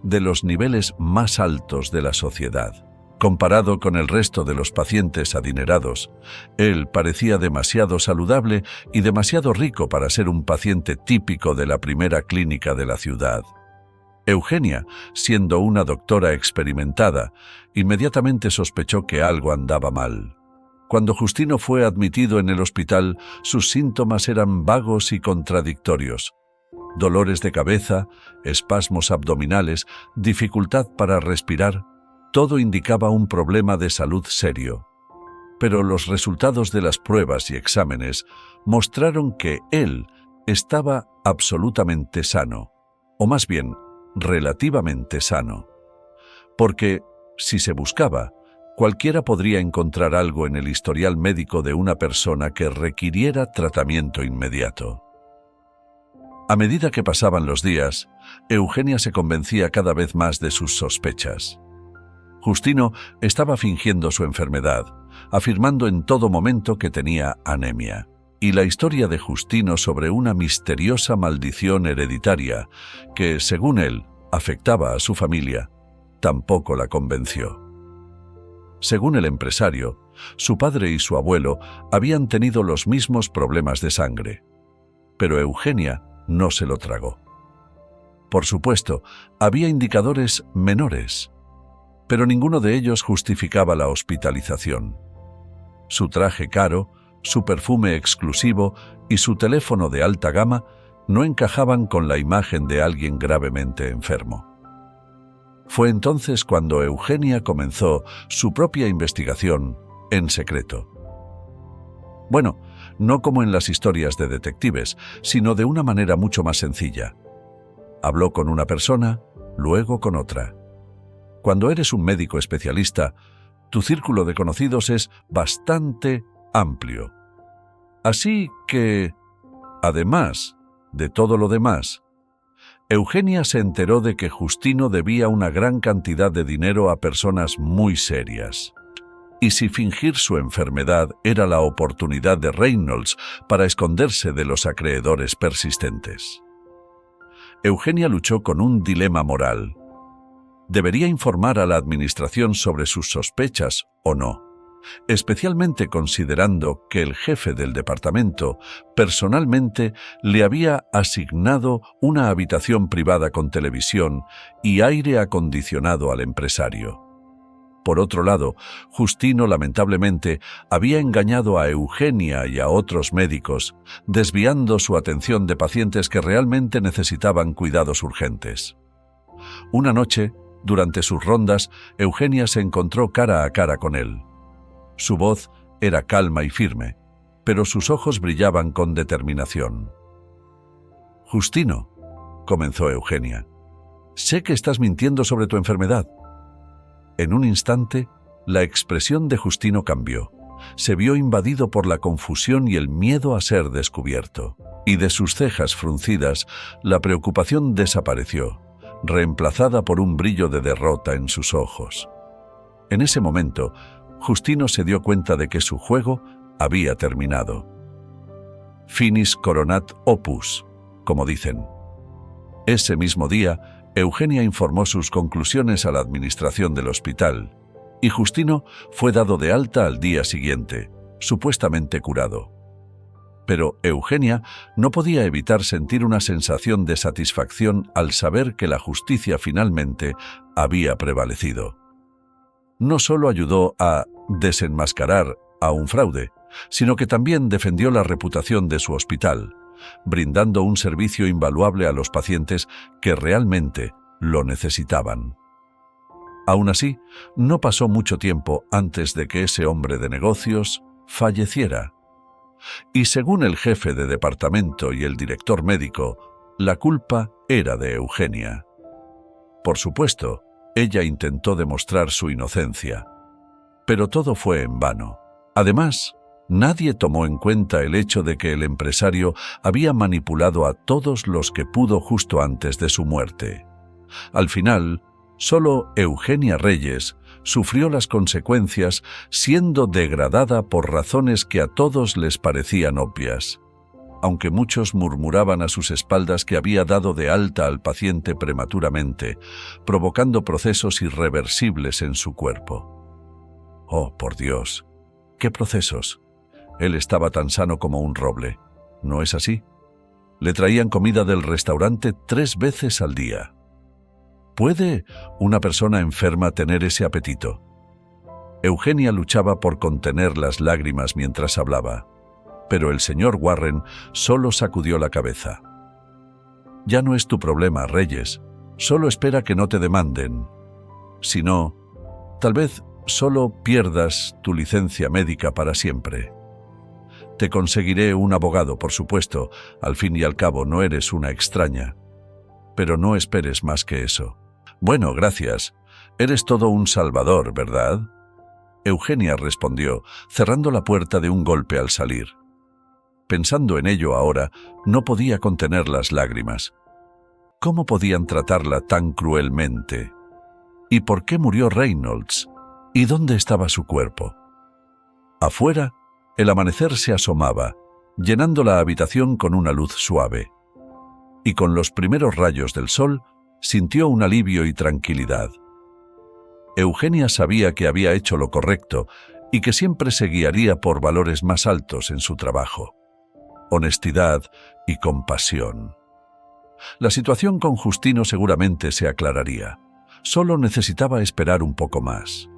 de los niveles más altos de la sociedad. Comparado con el resto de los pacientes adinerados, él parecía demasiado saludable y demasiado rico para ser un paciente típico de la primera clínica de la ciudad. Eugenia, siendo una doctora experimentada, inmediatamente sospechó que algo andaba mal. Cuando Justino fue admitido en el hospital, sus síntomas eran vagos y contradictorios. Dolores de cabeza, espasmos abdominales, dificultad para respirar, todo indicaba un problema de salud serio. Pero los resultados de las pruebas y exámenes mostraron que él estaba absolutamente sano, o más bien, relativamente sano. Porque, si se buscaba, cualquiera podría encontrar algo en el historial médico de una persona que requiriera tratamiento inmediato. A medida que pasaban los días, Eugenia se convencía cada vez más de sus sospechas. Justino estaba fingiendo su enfermedad, afirmando en todo momento que tenía anemia. Y la historia de Justino sobre una misteriosa maldición hereditaria que, según él, afectaba a su familia, tampoco la convenció. Según el empresario, su padre y su abuelo habían tenido los mismos problemas de sangre, pero Eugenia no se lo tragó. Por supuesto, había indicadores menores, pero ninguno de ellos justificaba la hospitalización. Su traje caro, su perfume exclusivo y su teléfono de alta gama no encajaban con la imagen de alguien gravemente enfermo. Fue entonces cuando Eugenia comenzó su propia investigación en secreto. Bueno, no como en las historias de detectives, sino de una manera mucho más sencilla. Habló con una persona, luego con otra. Cuando eres un médico especialista, tu círculo de conocidos es bastante amplio. Así que, además de todo lo demás, Eugenia se enteró de que Justino debía una gran cantidad de dinero a personas muy serias. Y si fingir su enfermedad era la oportunidad de Reynolds para esconderse de los acreedores persistentes. Eugenia luchó con un dilema moral. ¿Debería informar a la administración sobre sus sospechas o no? Especialmente considerando que el jefe del departamento personalmente le había asignado una habitación privada con televisión y aire acondicionado al empresario. Por otro lado, Justino lamentablemente había engañado a Eugenia y a otros médicos, desviando su atención de pacientes que realmente necesitaban cuidados urgentes. Una noche, durante sus rondas, Eugenia se encontró cara a cara con él. Su voz era calma y firme, pero sus ojos brillaban con determinación. «Justino», comenzó Eugenia, «sé que estás mintiendo sobre tu enfermedad». En un instante, la expresión de Justino cambió. Se vio invadido por la confusión y el miedo a ser descubierto. Y de sus cejas fruncidas, la preocupación desapareció, reemplazada por un brillo de derrota en sus ojos. En ese momento, Justino se dio cuenta de que su juego había terminado. Finis coronat opus, como dicen. Ese mismo día, Eugenia informó sus conclusiones a la administración del hospital, y Justino fue dado de alta al día siguiente, supuestamente curado. Pero Eugenia no podía evitar sentir una sensación de satisfacción al saber que la justicia finalmente había prevalecido. No solo ayudó a desenmascarar a un fraude, sino que también defendió la reputación de su hospital, brindando un servicio invaluable a los pacientes que realmente lo necesitaban. Aún así, no pasó mucho tiempo antes de que ese hombre de negocios falleciera. Y según el jefe de departamento y el director médico, la culpa era de Eugenia. Por supuesto, ella intentó demostrar su inocencia, pero todo fue en vano. Además, nadie tomó en cuenta el hecho de que el empresario había manipulado a todos los que pudo justo antes de su muerte. Al final, solo Eugenia Reyes sufrió las consecuencias, siendo degradada por razones que a todos les parecían obvias, aunque muchos murmuraban a sus espaldas que había dado de alta al paciente prematuramente, provocando procesos irreversibles en su cuerpo. Oh, por Dios, ¿qué procesos? Él estaba tan sano como un roble, ¿no es así? Le traían comida del restaurante 3 veces al día. ¿Puede una persona enferma tener ese apetito? Eugenia luchaba por contener las lágrimas mientras hablaba, pero el señor Warren solo sacudió la cabeza. Ya no es tu problema, Reyes. Solo espera que no te demanden. Si no, tal vez solo pierdas tu licencia médica para siempre. Te conseguiré un abogado, por supuesto. Al fin y al cabo no eres una extraña. Pero no esperes más que eso. Bueno, gracias. Eres todo un salvador, ¿verdad? Eugenia respondió, cerrando la puerta de un golpe al salir. Pensando en ello ahora, no podía contener las lágrimas. ¿Cómo podían tratarla tan cruelmente? ¿Y por qué murió Reynolds? ¿Y dónde estaba su cuerpo? Afuera, el amanecer se asomaba, llenando la habitación con una luz suave. Y con los primeros rayos del sol, sintió un alivio y tranquilidad. Eugenia sabía que había hecho lo correcto y que siempre se guiaría por valores más altos en su trabajo: honestidad y compasión. La situación con Justino seguramente se aclararía. Solo necesitaba esperar un poco más.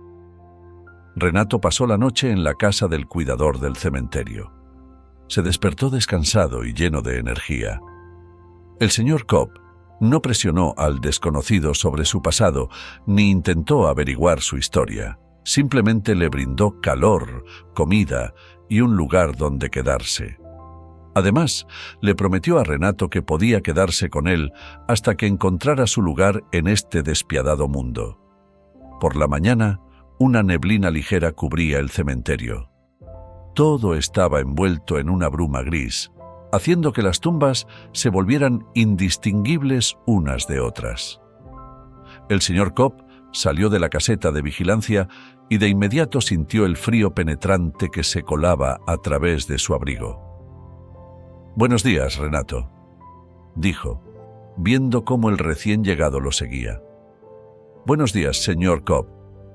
Renato pasó la noche en la casa del cuidador del cementerio. Se despertó descansado y lleno de energía. El señor Cobb no presionó al desconocido sobre su pasado ni intentó averiguar su historia. Simplemente le brindó calor, comida y un lugar donde quedarse. Además, le prometió a Renato que podía quedarse con él hasta que encontrara su lugar en este despiadado mundo. Por la mañana, una neblina ligera cubría el cementerio. Todo estaba envuelto en una bruma gris, haciendo que las tumbas se volvieran indistinguibles unas de otras. El señor Cobb salió de la caseta de vigilancia y de inmediato sintió el frío penetrante que se colaba a través de su abrigo. «Buenos días, Renato», dijo, viendo cómo el recién llegado lo seguía. «Buenos días, señor Cobb.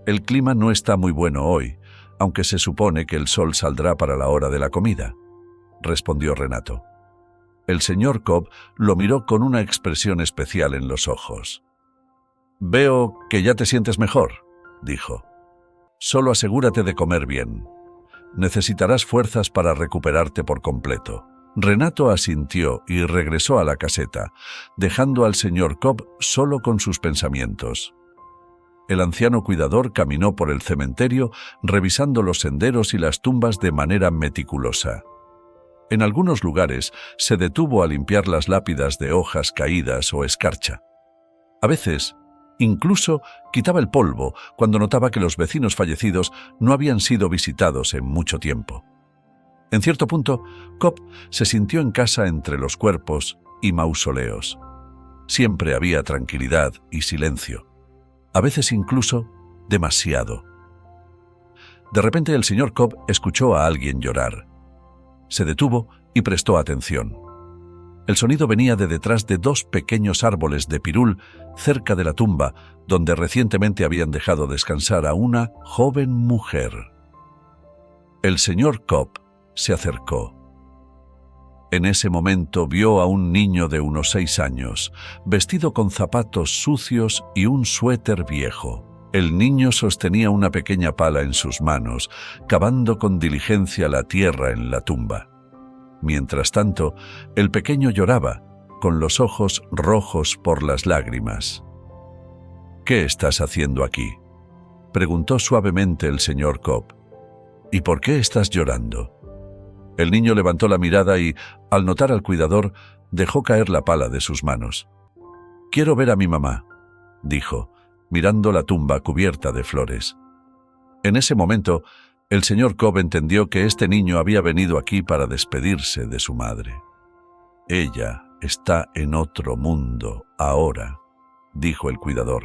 El clima no está muy bueno hoy, aunque se supone que el sol saldrá para la hora de la comida», respondió Renato. El señor Cobb lo miró con una expresión especial en los ojos. «Veo que ya te sientes mejor», dijo. «Solo asegúrate de comer bien. Necesitarás fuerzas para recuperarte por completo». Renato asintió y regresó a la caseta, dejando al señor Cobb solo con sus pensamientos. El anciano cuidador caminó por el cementerio, revisando los senderos y las tumbas de manera meticulosa. En algunos lugares se detuvo a limpiar las lápidas de hojas caídas o escarcha. A veces, incluso quitaba el polvo cuando notaba que los vecinos fallecidos no habían sido visitados en mucho tiempo. En cierto punto, Cobb se sintió en casa entre los cuerpos y mausoleos. Siempre había tranquilidad y silencio, a veces incluso demasiado. De repente el señor Cobb escuchó a alguien llorar. Se detuvo y prestó atención. El sonido venía de detrás de 2 pequeños árboles de pirul cerca de la tumba, donde recientemente habían dejado descansar a una joven mujer. El señor Cobb se acercó. En ese momento vio a un niño de unos 6 años, vestido con zapatos sucios y un suéter viejo. El niño sostenía una pequeña pala en sus manos, cavando con diligencia la tierra en la tumba. Mientras tanto, el pequeño lloraba, con los ojos rojos por las lágrimas. «¿Qué estás haciendo aquí?», preguntó suavemente el señor Cobb. «¿Y por qué estás llorando?». El niño levantó la mirada y, al notar al cuidador, dejó caer la pala de sus manos. «Quiero ver a mi mamá», dijo, mirando la tumba cubierta de flores. En ese momento, el señor Cobb entendió que este niño había venido aquí para despedirse de su madre. «Ella está en otro mundo ahora», dijo el cuidador,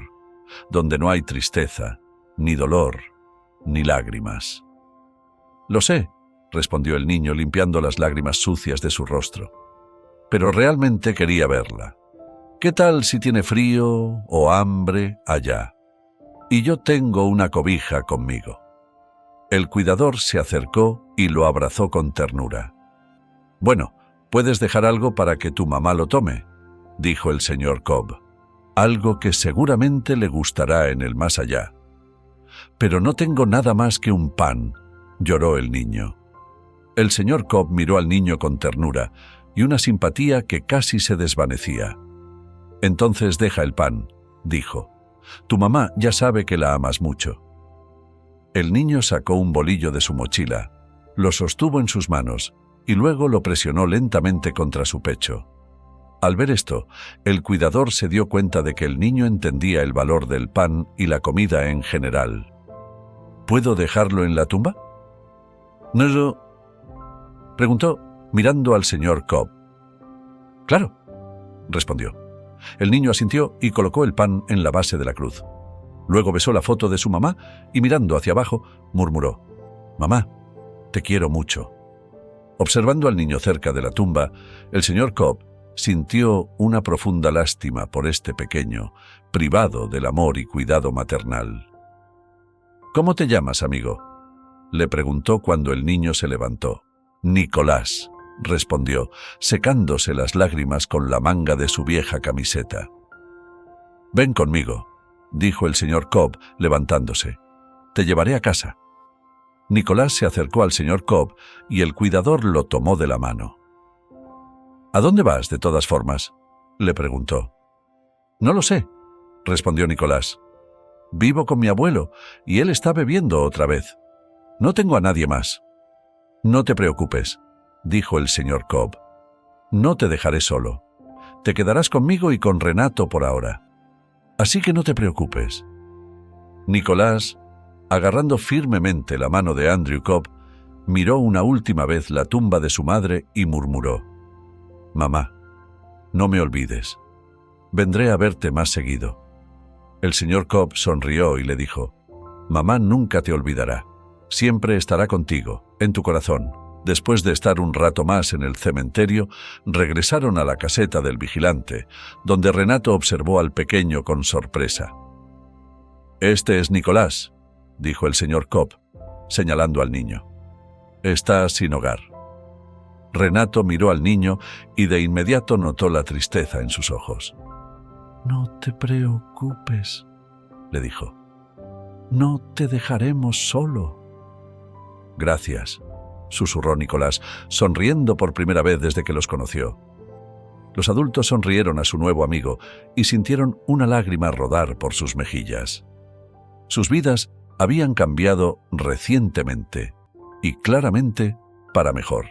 «donde no hay tristeza, ni dolor, ni lágrimas». «Lo sé», respondió el niño limpiando las lágrimas sucias de su rostro, «pero realmente quería verla. ¿Qué tal si tiene frío o hambre allá? Y yo tengo una cobija conmigo». El cuidador se acercó y lo abrazó con ternura. «Bueno, puedes dejar algo para que tu mamá lo tome», dijo el señor Cobb. «Algo que seguramente le gustará en el más allá». «Pero no tengo nada más que un pan», lloró el niño. El señor Cobb miró al niño con ternura y una simpatía que casi se desvanecía. «Entonces deja el pan», dijo. «Tu mamá ya sabe que la amas mucho». El niño sacó un bolillo de su mochila, lo sostuvo en sus manos y luego lo presionó lentamente contra su pecho. Al ver esto, el cuidador se dio cuenta de que el niño entendía el valor del pan y la comida en general. «¿Puedo dejarlo en la tumba?», «No», preguntó, mirando al señor Cobb. «Claro», respondió. El niño asintió y colocó el pan en la base de la cruz. Luego besó la foto de su mamá y, mirando hacia abajo, murmuró: «Mamá, te quiero mucho». Observando al niño cerca de la tumba, el señor Cobb sintió una profunda lástima por este pequeño, privado del amor y cuidado maternal. «¿Cómo te llamas, amigo?», le preguntó cuando el niño se levantó. «Nicolás», respondió, secándose las lágrimas con la manga de su vieja camiseta. «Ven conmigo», dijo el señor Cobb, levantándose. «Te llevaré a casa». Nicolás se acercó al señor Cobb y el cuidador lo tomó de la mano. «¿A dónde vas, de todas formas?», le preguntó. «No lo sé», respondió Nicolás. «Vivo con mi abuelo y él está bebiendo otra vez. No tengo a nadie más». «No te preocupes», dijo el señor Cobb. «No te dejaré solo. Te quedarás conmigo y con Renato por ahora. Así que no te preocupes». Nicolás, agarrando firmemente la mano de Andrew Cobb, miró una última vez la tumba de su madre y murmuró: «Mamá, no me olvides. Vendré a verte más seguido». El señor Cobb sonrió y le dijo: «Mamá nunca te olvidará. Siempre estará contigo, en tu corazón». Después de estar un rato más en el cementerio, regresaron a la caseta del vigilante, donde Renato observó al pequeño con sorpresa. «Este es Nicolás», dijo el señor Cobb, señalando al niño. «Está sin hogar». Renato miró al niño y de inmediato notó la tristeza en sus ojos. «No te preocupes», le dijo. «No te dejaremos solo». «Gracias», susurró Nicolás, sonriendo por primera vez desde que los conoció. Los adultos sonrieron a su nuevo amigo y sintieron una lágrima rodar por sus mejillas. Sus vidas habían cambiado recientemente y claramente para mejor.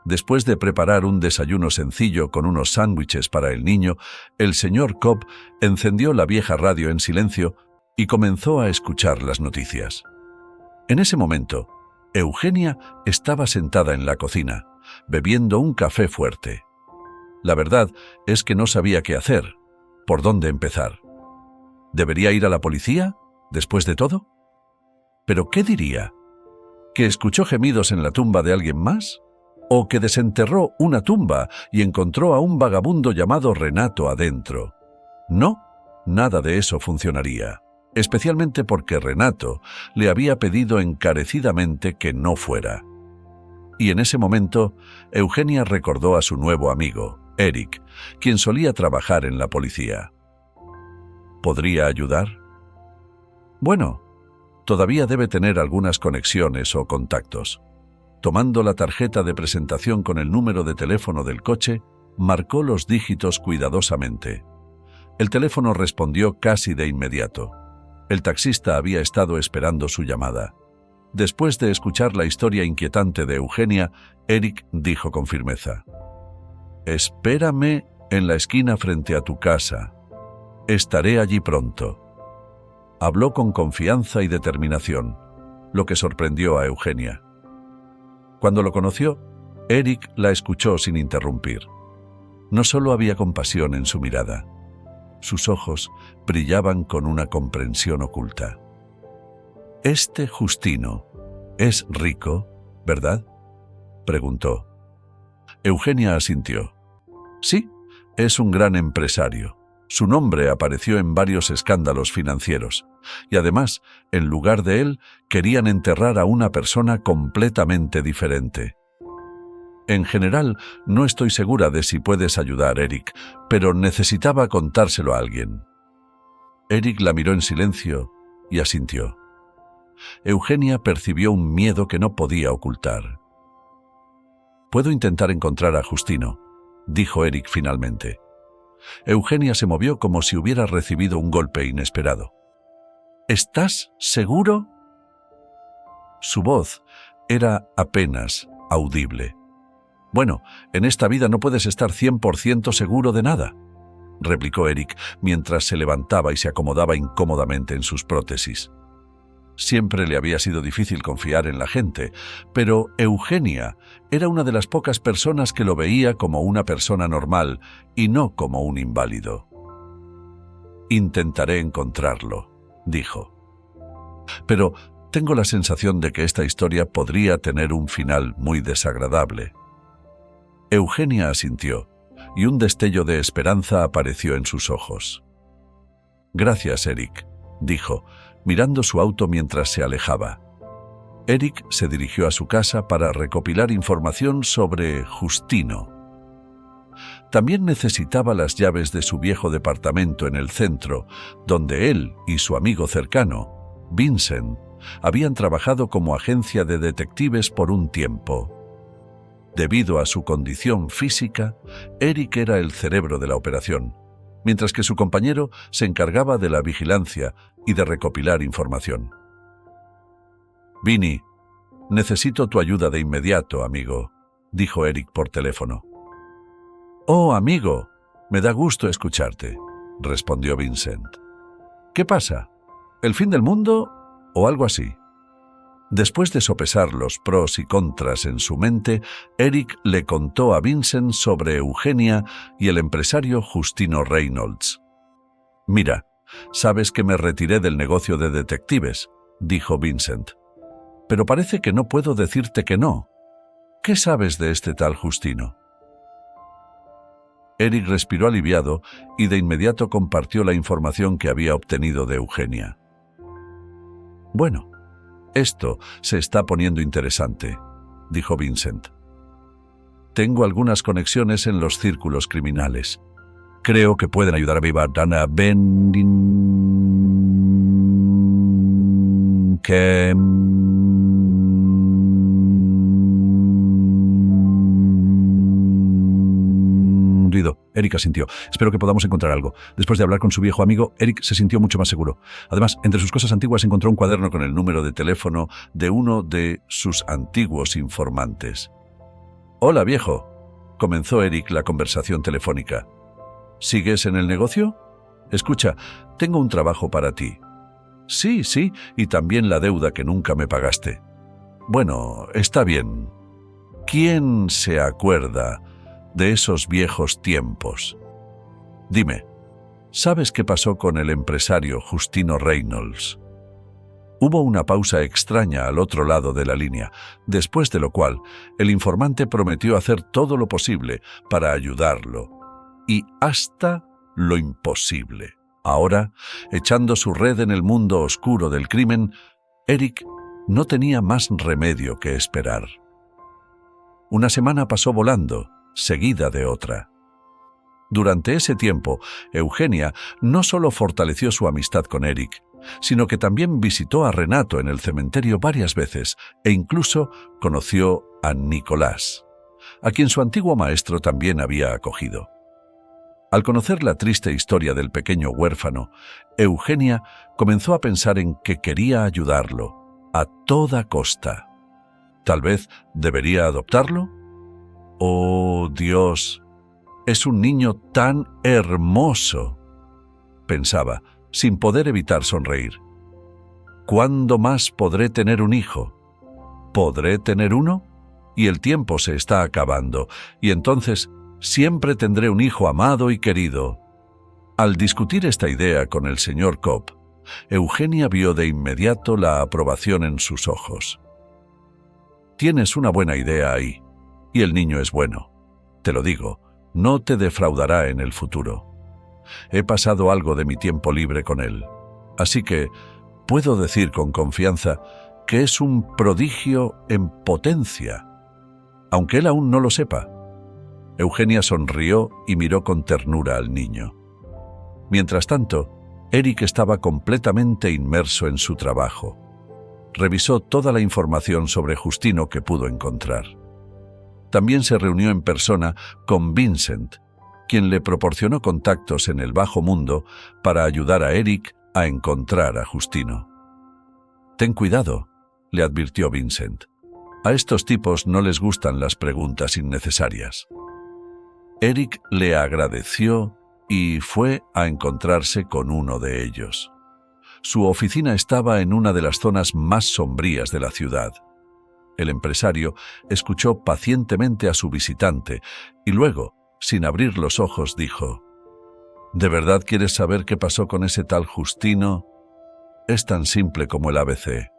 Después de preparar un desayuno sencillo con unos sándwiches para el niño, el señor Cobb encendió la vieja radio en silencio y comenzó a escuchar las noticias. En ese momento, Eugenia estaba sentada en la cocina, bebiendo un café fuerte. La verdad es que no sabía qué hacer, por dónde empezar. ¿Debería ir a la policía, después de todo? ¿Pero qué diría? ¿Que escuchó gemidos en la tumba de alguien más? o que desenterró una tumba y encontró a un vagabundo llamado Renato adentro. No, nada de eso funcionaría, especialmente porque Renato le había pedido encarecidamente que no fuera. Y en ese momento, Eugenia recordó a su nuevo amigo, Eric, quien solía trabajar en la policía. ¿Podría ayudar? Bueno, todavía debe tener algunas conexiones o contactos. Tomando la tarjeta de presentación con el número de teléfono del coche, marcó los dígitos cuidadosamente. El teléfono respondió casi de inmediato. El taxista había estado esperando su llamada. Después de escuchar la historia inquietante de Eugenia, Eric dijo con firmeza: «Espérame en la esquina frente a tu casa. Estaré allí pronto». Habló con confianza y determinación, lo que sorprendió a Eugenia. Cuando lo conoció, Eric la escuchó sin interrumpir. No solo había compasión en su mirada, sus ojos brillaban con una comprensión oculta. «Este Justino es rico, ¿verdad?», preguntó. Eugenia asintió. «Sí, es un gran empresario. Su nombre apareció en varios escándalos financieros, y además, en lugar de él, querían enterrar a una persona completamente diferente. En general, no estoy segura de si puedes ayudar, Eric, pero necesitaba contárselo a alguien». Eric la miró en silencio y asintió. Eugenia percibió un miedo que no podía ocultar. «Puedo intentar encontrar a Justino», dijo Eric finalmente. Eugenia se movió como si hubiera recibido un golpe inesperado. «¿Estás seguro?». Su voz era apenas audible. «Bueno, en esta vida no puedes estar 100% seguro de nada», replicó Eric mientras se levantaba y se acomodaba incómodamente en sus prótesis. Siempre le había sido difícil confiar en la gente, pero Eugenia era una de las pocas personas que lo veía como una persona normal y no como un inválido. «Intentaré encontrarlo», dijo. «Pero tengo la sensación de que esta historia podría tener un final muy desagradable». Eugenia asintió, y un destello de esperanza apareció en sus ojos. «Gracias, Eric», dijo, mirando su auto mientras se alejaba. Eric se dirigió a su casa para recopilar información sobre Justino. También necesitaba las llaves de su viejo departamento en el centro, donde él y su amigo cercano, Vincent, habían trabajado como agencia de detectives por un tiempo. Debido a su condición física, Eric era el cerebro de la operación, mientras que su compañero se encargaba de la vigilancia y de recopilar información. «Vinny, necesito tu ayuda de inmediato, amigo», dijo Eric por teléfono. «Oh, amigo, me da gusto escucharte», respondió Vincent. «¿Qué pasa? ¿El fin del mundo o algo así?» Después de sopesar los pros y contras en su mente, Eric le contó a Vincent sobre Eugenia y el empresario Justino Reynolds. «Mira, sabes que me retiré del negocio de detectives», dijo Vincent. «Pero parece que no puedo decirte que no. ¿Qué sabes de este tal Justino?». Eric respiró aliviado y de inmediato compartió la información que había obtenido de Eugenia. «Bueno, esto se está poniendo interesante», dijo Vincent. «Tengo algunas conexiones en los círculos criminales. Creo que pueden ayudar a avivar Dana Bendin que... Eric asintió. «Espero que podamos encontrar algo». Después de hablar con su viejo amigo, Eric se sintió mucho más seguro. Además, entre sus cosas antiguas encontró un cuaderno con el número de teléfono de uno de sus antiguos informantes. «Hola, viejo», comenzó Eric la conversación telefónica. «¿Sigues en el negocio? Escucha, tengo un trabajo para ti». «Sí, y también la deuda que nunca me pagaste». «Bueno, está bien. ¿Quién se acuerda de esos viejos tiempos? Dime, ¿sabes qué pasó con el empresario Justino Reynolds?». Hubo una pausa extraña al otro lado de la línea, después de lo cual el informante prometió hacer todo lo posible para ayudarlo, y hasta lo imposible. Ahora, echando su red en el mundo oscuro del crimen, Eric no tenía más remedio que esperar. Una semana pasó volando, seguida de otra. Durante ese tiempo, Eugenia no solo fortaleció su amistad con Eric, sino que también visitó a Renato en el cementerio varias veces e incluso conoció a Nicolás, a quien su antiguo maestro también había acogido. Al conocer la triste historia del pequeño huérfano, Eugenia comenzó a pensar en que quería ayudarlo a toda costa. ¿Tal vez debería adoptarlo? ¡Oh, Dios! Es un niño tan hermoso, pensaba, sin poder evitar sonreír. ¿Cuándo más podré tener un hijo? ¿Podré tener uno? Y el tiempo se está acabando, y entonces siempre tendré un hijo amado y querido. Al discutir esta idea con el señor Cobb, Eugenia vio de inmediato la aprobación en sus ojos. Tienes una buena idea ahí, y el niño es bueno. Te lo digo, no te defraudará en el futuro. He pasado algo de mi tiempo libre con él, así que puedo decir con confianza que es un prodigio en potencia, aunque él aún no lo sepa. Eugenia sonrió y miró con ternura al niño. Mientras tanto, Eric estaba completamente inmerso en su trabajo. Revisó toda la información sobre Justino que pudo encontrar. También se reunió en persona con Vincent, quien le proporcionó contactos en el bajo mundo para ayudar a Eric a encontrar a Justino. «Ten cuidado», le advirtió Vincent. «A estos tipos no les gustan las preguntas innecesarias». Eric le agradeció y fue a encontrarse con uno de ellos. Su oficina estaba en una de las zonas más sombrías de la ciudad. El empresario escuchó pacientemente a su visitante y luego, sin abrir los ojos, dijo: «¿De verdad quieres saber qué pasó con ese tal Justino? Es tan simple como el ABC.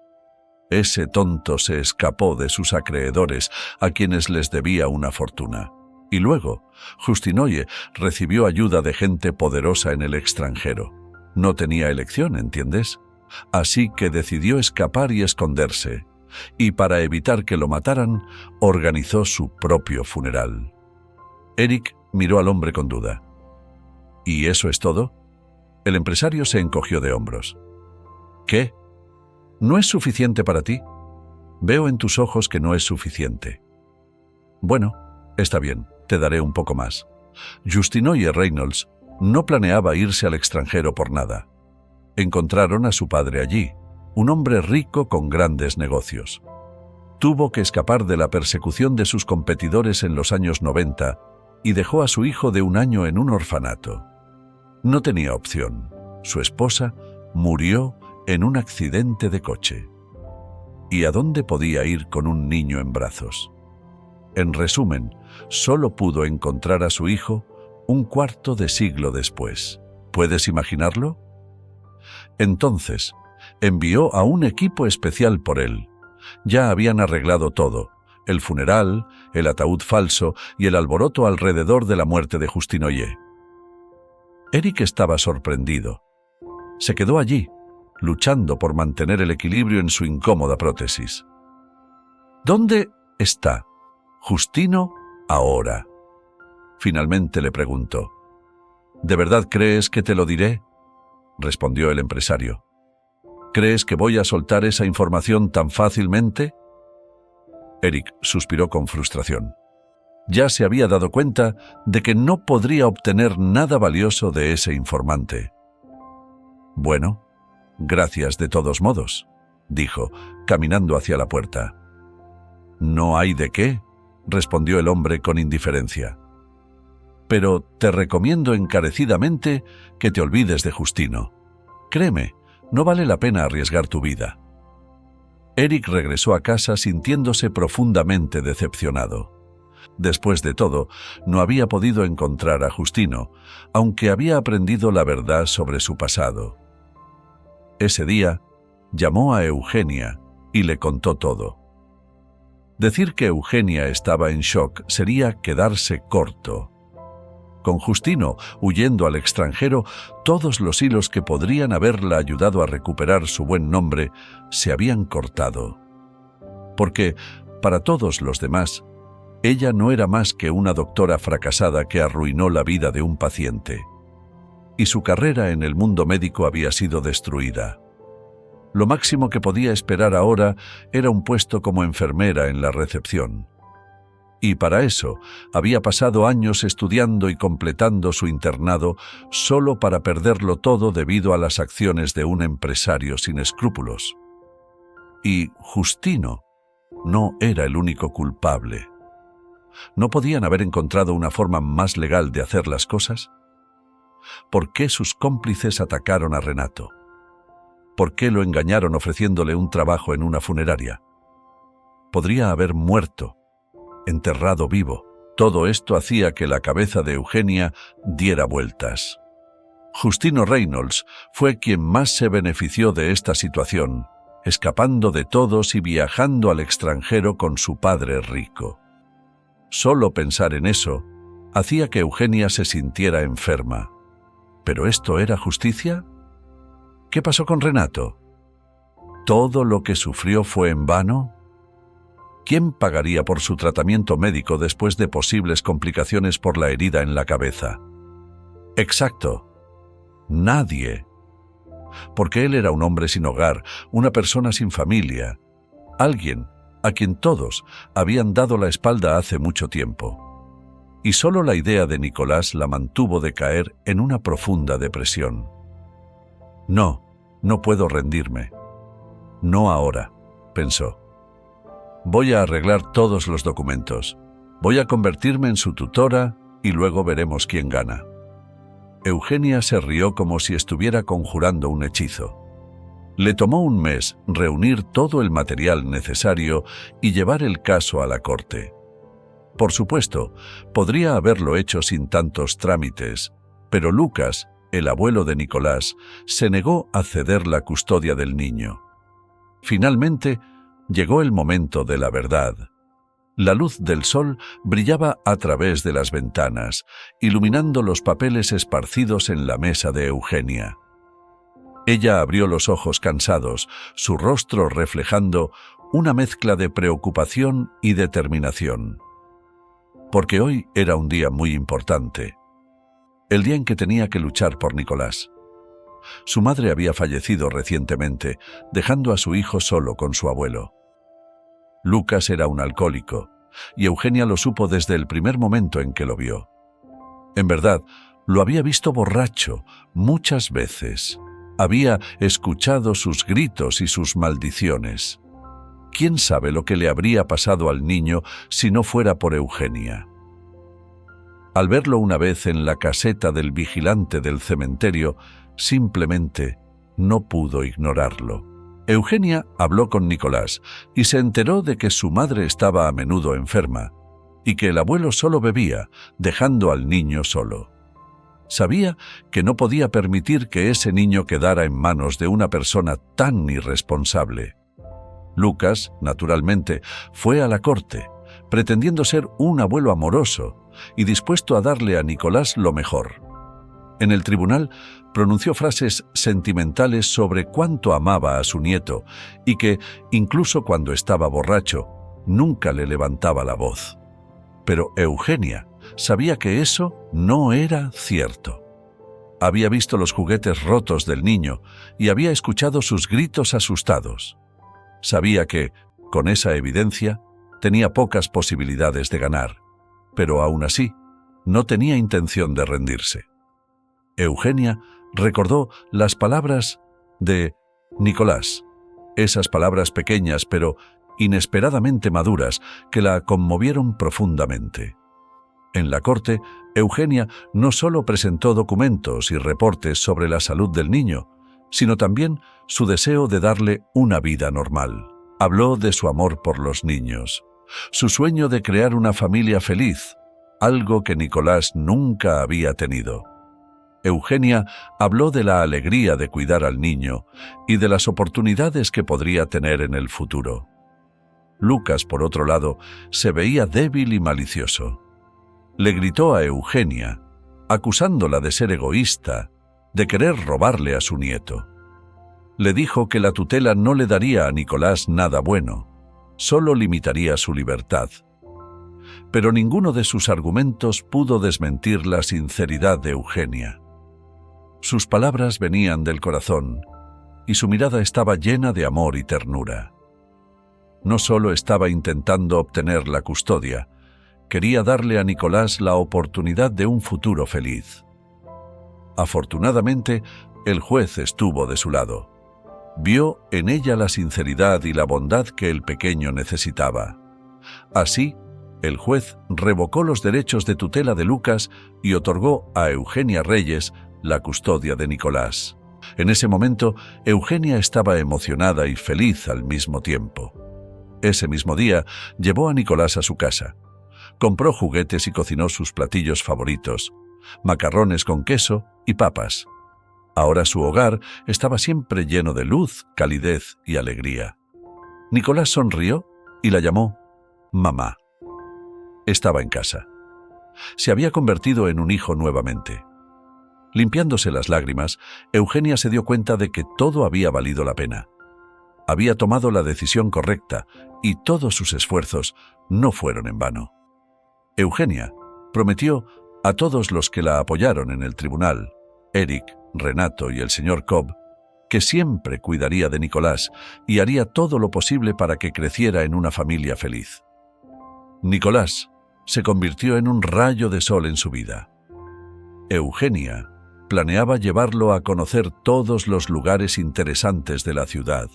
Ese tonto se escapó de sus acreedores, a quienes les debía una fortuna. Y luego, Justinoye recibió ayuda de gente poderosa en el extranjero. No tenía elección, ¿entiendes? Así que decidió escapar y esconderse. Y para evitar que lo mataran, organizó su propio funeral». Eric miró al hombre con duda. «¿Y eso es todo?» El empresario se encogió de hombros. «¿Qué? ¿No es suficiente para ti? Veo en tus ojos que no es suficiente. Bueno, está bien, te daré un poco más. Justinoye Reynolds no planeaba irse al extranjero por nada. Encontraron a su padre allí, un hombre rico con grandes negocios. Tuvo que escapar de la persecución de sus competidores en los años 90 y dejó a su hijo de 1 año en un orfanato. No tenía opción. Su esposa murió en un accidente de coche. ¿Y a dónde podía ir con un niño en brazos? En resumen, solo pudo encontrar a su hijo un cuarto de siglo después. ¿Puedes imaginarlo? Entonces, envió a un equipo especial por él. Ya habían arreglado todo: el funeral, el ataúd falso y el alboroto alrededor de la muerte de Justinoye. Eric estaba sorprendido. Se quedó allí, luchando por mantener el equilibrio en su incómoda prótesis. ¿Dónde está Justino ahora?, finalmente le preguntó. ¿De verdad crees que te lo diré?, respondió el empresario. ¿Crees que voy a soltar esa información tan fácilmente? Eric suspiró con frustración. Ya se había dado cuenta de que no podría obtener nada valioso de ese informante. Bueno, gracias de todos modos, dijo, caminando hacia la puerta. No hay de qué, respondió el hombre con indiferencia. Pero te recomiendo encarecidamente que te olvides de Justino. Créeme, no vale la pena arriesgar tu vida. Eric regresó a casa sintiéndose profundamente decepcionado. Después de todo, no había podido encontrar a Justino, aunque había aprendido la verdad sobre su pasado. Ese día, llamó a Eugenia y le contó todo. Decir que Eugenia estaba en shock sería quedarse corto. Con Justino huyendo al extranjero, todos los hilos que podrían haberla ayudado a recuperar su buen nombre se habían cortado. Porque, para todos los demás, ella no era más que una doctora fracasada que arruinó la vida de un paciente. Y su carrera en el mundo médico había sido destruida. Lo máximo que podía esperar ahora era un puesto como enfermera en la recepción. Y para eso había pasado años estudiando y completando su internado solo para perderlo todo debido a las acciones de un empresario sin escrúpulos. Y Justino no era el único culpable. ¿No podían haber encontrado una forma más legal de hacer las cosas? ¿Por qué sus cómplices atacaron a Renato? ¿Por qué lo engañaron ofreciéndole un trabajo en una funeraria? Podría haber muerto, enterrado vivo. Todo esto hacía que la cabeza de Eugenia diera vueltas. Justino Reynolds fue quien más se benefició de esta situación, escapando de todos y viajando al extranjero con su padre rico. Solo pensar en eso hacía que Eugenia se sintiera enferma. ¿Pero esto era justicia? ¿Qué pasó con Renato? ¿Todo lo que sufrió fue en vano? ¿Quién pagaría por su tratamiento médico después de posibles complicaciones por la herida en la cabeza? Exacto. Nadie. Porque él era un hombre sin hogar, una persona sin familia, alguien a quien todos habían dado la espalda hace mucho tiempo. Y solo la idea de Nicolás la mantuvo de caer en una profunda depresión. No puedo rendirme. No ahora, pensó. Voy a arreglar todos los documentos. Voy a convertirme en su tutora y luego veremos quién gana. Eugenia se rió como si estuviera conjurando un hechizo. Le tomó un mes reunir todo el material necesario y llevar el caso a la corte. Por supuesto, podría haberlo hecho sin tantos trámites, pero Lucas, el abuelo de Nicolás, se negó a ceder la custodia del niño. Finalmente, llegó el momento de la verdad. La luz del sol brillaba a través de las ventanas, iluminando los papeles esparcidos en la mesa de Eugenia. Ella abrió los ojos cansados, su rostro reflejando una mezcla de preocupación y determinación. Porque hoy era un día muy importante. El día en que tenía que luchar por Nicolás. Su madre había fallecido recientemente, dejando a su hijo solo con su abuelo. Lucas era un alcohólico, y Eugenia lo supo desde el primer momento en que lo vio. En verdad, lo había visto borracho muchas veces. Había escuchado sus gritos y sus maldiciones. ¿Quién sabe lo que le habría pasado al niño si no fuera por Eugenia? Al verlo una vez en la caseta del vigilante del cementerio, simplemente no pudo ignorarlo. Eugenia habló con Nicolás y se enteró de que su madre estaba a menudo enferma y que el abuelo solo bebía, dejando al niño solo. Sabía que no podía permitir que ese niño quedara en manos de una persona tan irresponsable. Lucas, naturalmente, fue a la corte, pretendiendo ser un abuelo amoroso y dispuesto a darle a Nicolás lo mejor. En el tribunal pronunció frases sentimentales sobre cuánto amaba a su nieto y que, incluso cuando estaba borracho, nunca le levantaba la voz. Pero Eugenia sabía que eso no era cierto. Había visto los juguetes rotos del niño y había escuchado sus gritos asustados. Sabía que, con esa evidencia, tenía pocas posibilidades de ganar, pero aún así, no tenía intención de rendirse. Eugenia recordó las palabras de Nicolás, esas palabras pequeñas pero inesperadamente maduras que la conmovieron profundamente. En la corte, Eugenia no solo presentó documentos y reportes sobre la salud del niño, sino también su deseo de darle una vida normal. Habló de su amor por los niños, su sueño de crear una familia feliz, algo que Nicolás nunca había tenido. Eugenia habló de la alegría de cuidar al niño y de las oportunidades que podría tener en el futuro. Lucas, por otro lado, se veía débil y malicioso. Le gritó a Eugenia, acusándola de ser egoísta, de querer robarle a su nieto. Le dijo que la tutela no le daría a Nicolás nada bueno, solo limitaría su libertad. Pero ninguno de sus argumentos pudo desmentir la sinceridad de Eugenia. Sus palabras venían del corazón y su mirada estaba llena de amor y ternura. No solo estaba intentando obtener la custodia, quería darle a Nicolás la oportunidad de un futuro feliz. Afortunadamente, el juez estuvo de su lado. Vio en ella la sinceridad y la bondad que el pequeño necesitaba. Así, el juez revocó los derechos de tutela de Lucas y otorgó a Eugenia Reyes la custodia de Nicolás. En ese momento, Eugenia estaba emocionada y feliz al mismo tiempo. Ese mismo día, llevó a Nicolás a su casa. Compró juguetes y cocinó sus platillos favoritos, macarrones con queso y papas. Ahora su hogar estaba siempre lleno de luz, calidez y alegría. Nicolás sonrió y la llamó mamá. Estaba en casa. Se había convertido en un hijo nuevamente. Limpiándose las lágrimas, Eugenia se dio cuenta de que todo había valido la pena. Había tomado la decisión correcta y todos sus esfuerzos no fueron en vano. Eugenia prometió a todos los que la apoyaron en el tribunal, Eric, Renato y el señor Cobb, que siempre cuidaría de Nicolás y haría todo lo posible para que creciera en una familia feliz. Nicolás se convirtió en un rayo de sol en su vida. Eugenia planeaba llevarlo a conocer todos los lugares interesantes de la ciudad,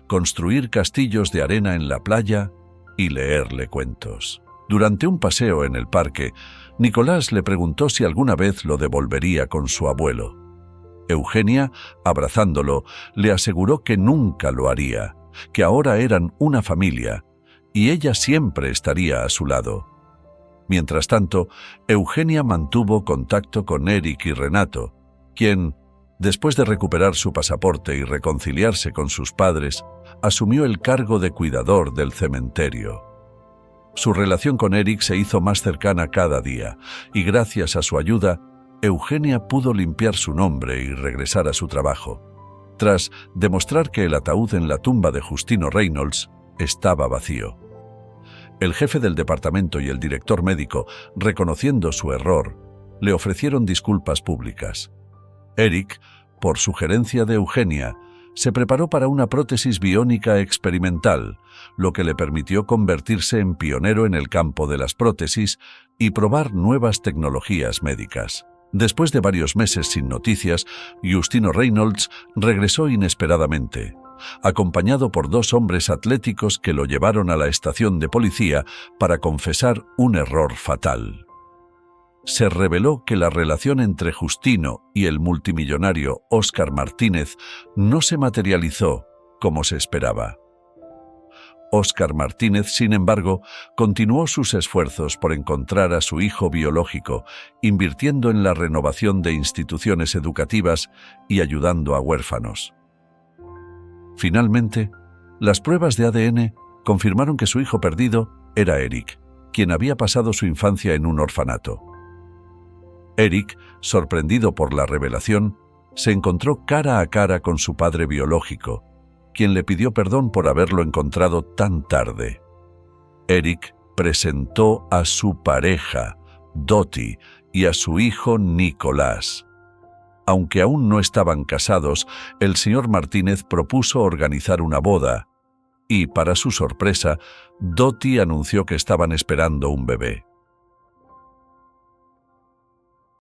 construir castillos de arena en la playa y leerle cuentos. Durante un paseo en el parque, Nicolás le preguntó si alguna vez lo devolvería con su abuelo. Eugenia, abrazándolo, le aseguró que nunca lo haría, que ahora eran una familia y ella siempre estaría a su lado. Mientras tanto, Eugenia mantuvo contacto con Eric y Renato, quien, después de recuperar su pasaporte y reconciliarse con sus padres, asumió el cargo de cuidador del cementerio. Su relación con Eric se hizo más cercana cada día, y gracias a su ayuda, Eugenia pudo limpiar su nombre y regresar a su trabajo, tras demostrar que el ataúd en la tumba de Justino Reynolds estaba vacío. El jefe del departamento y el director médico, reconociendo su error, le ofrecieron disculpas públicas. Eric, por sugerencia de Eugenia, se preparó para una prótesis biónica experimental, lo que le permitió convertirse en pionero en el campo de las prótesis y probar nuevas tecnologías médicas. Después de varios meses sin noticias, Justino Reynolds regresó inesperadamente, acompañado por dos hombres atléticos que lo llevaron a la estación de policía para confesar un error fatal. Se reveló que la relación entre Justino y el multimillonario Óscar Martínez no se materializó como se esperaba. Óscar Martínez, sin embargo, continuó sus esfuerzos por encontrar a su hijo biológico, invirtiendo en la renovación de instituciones educativas y ayudando a huérfanos. Finalmente, las pruebas de ADN confirmaron que su hijo perdido era Eric, quien había pasado su infancia en un orfanato. Eric, sorprendido por la revelación, se encontró cara a cara con su padre biológico, quien le pidió perdón por haberlo encontrado tan tarde. Eric presentó a su pareja, Dottie, y a su hijo Nicolás. Aunque aún no estaban casados, el señor Martínez propuso organizar una boda y, para su sorpresa, Dottie anunció que estaban esperando un bebé.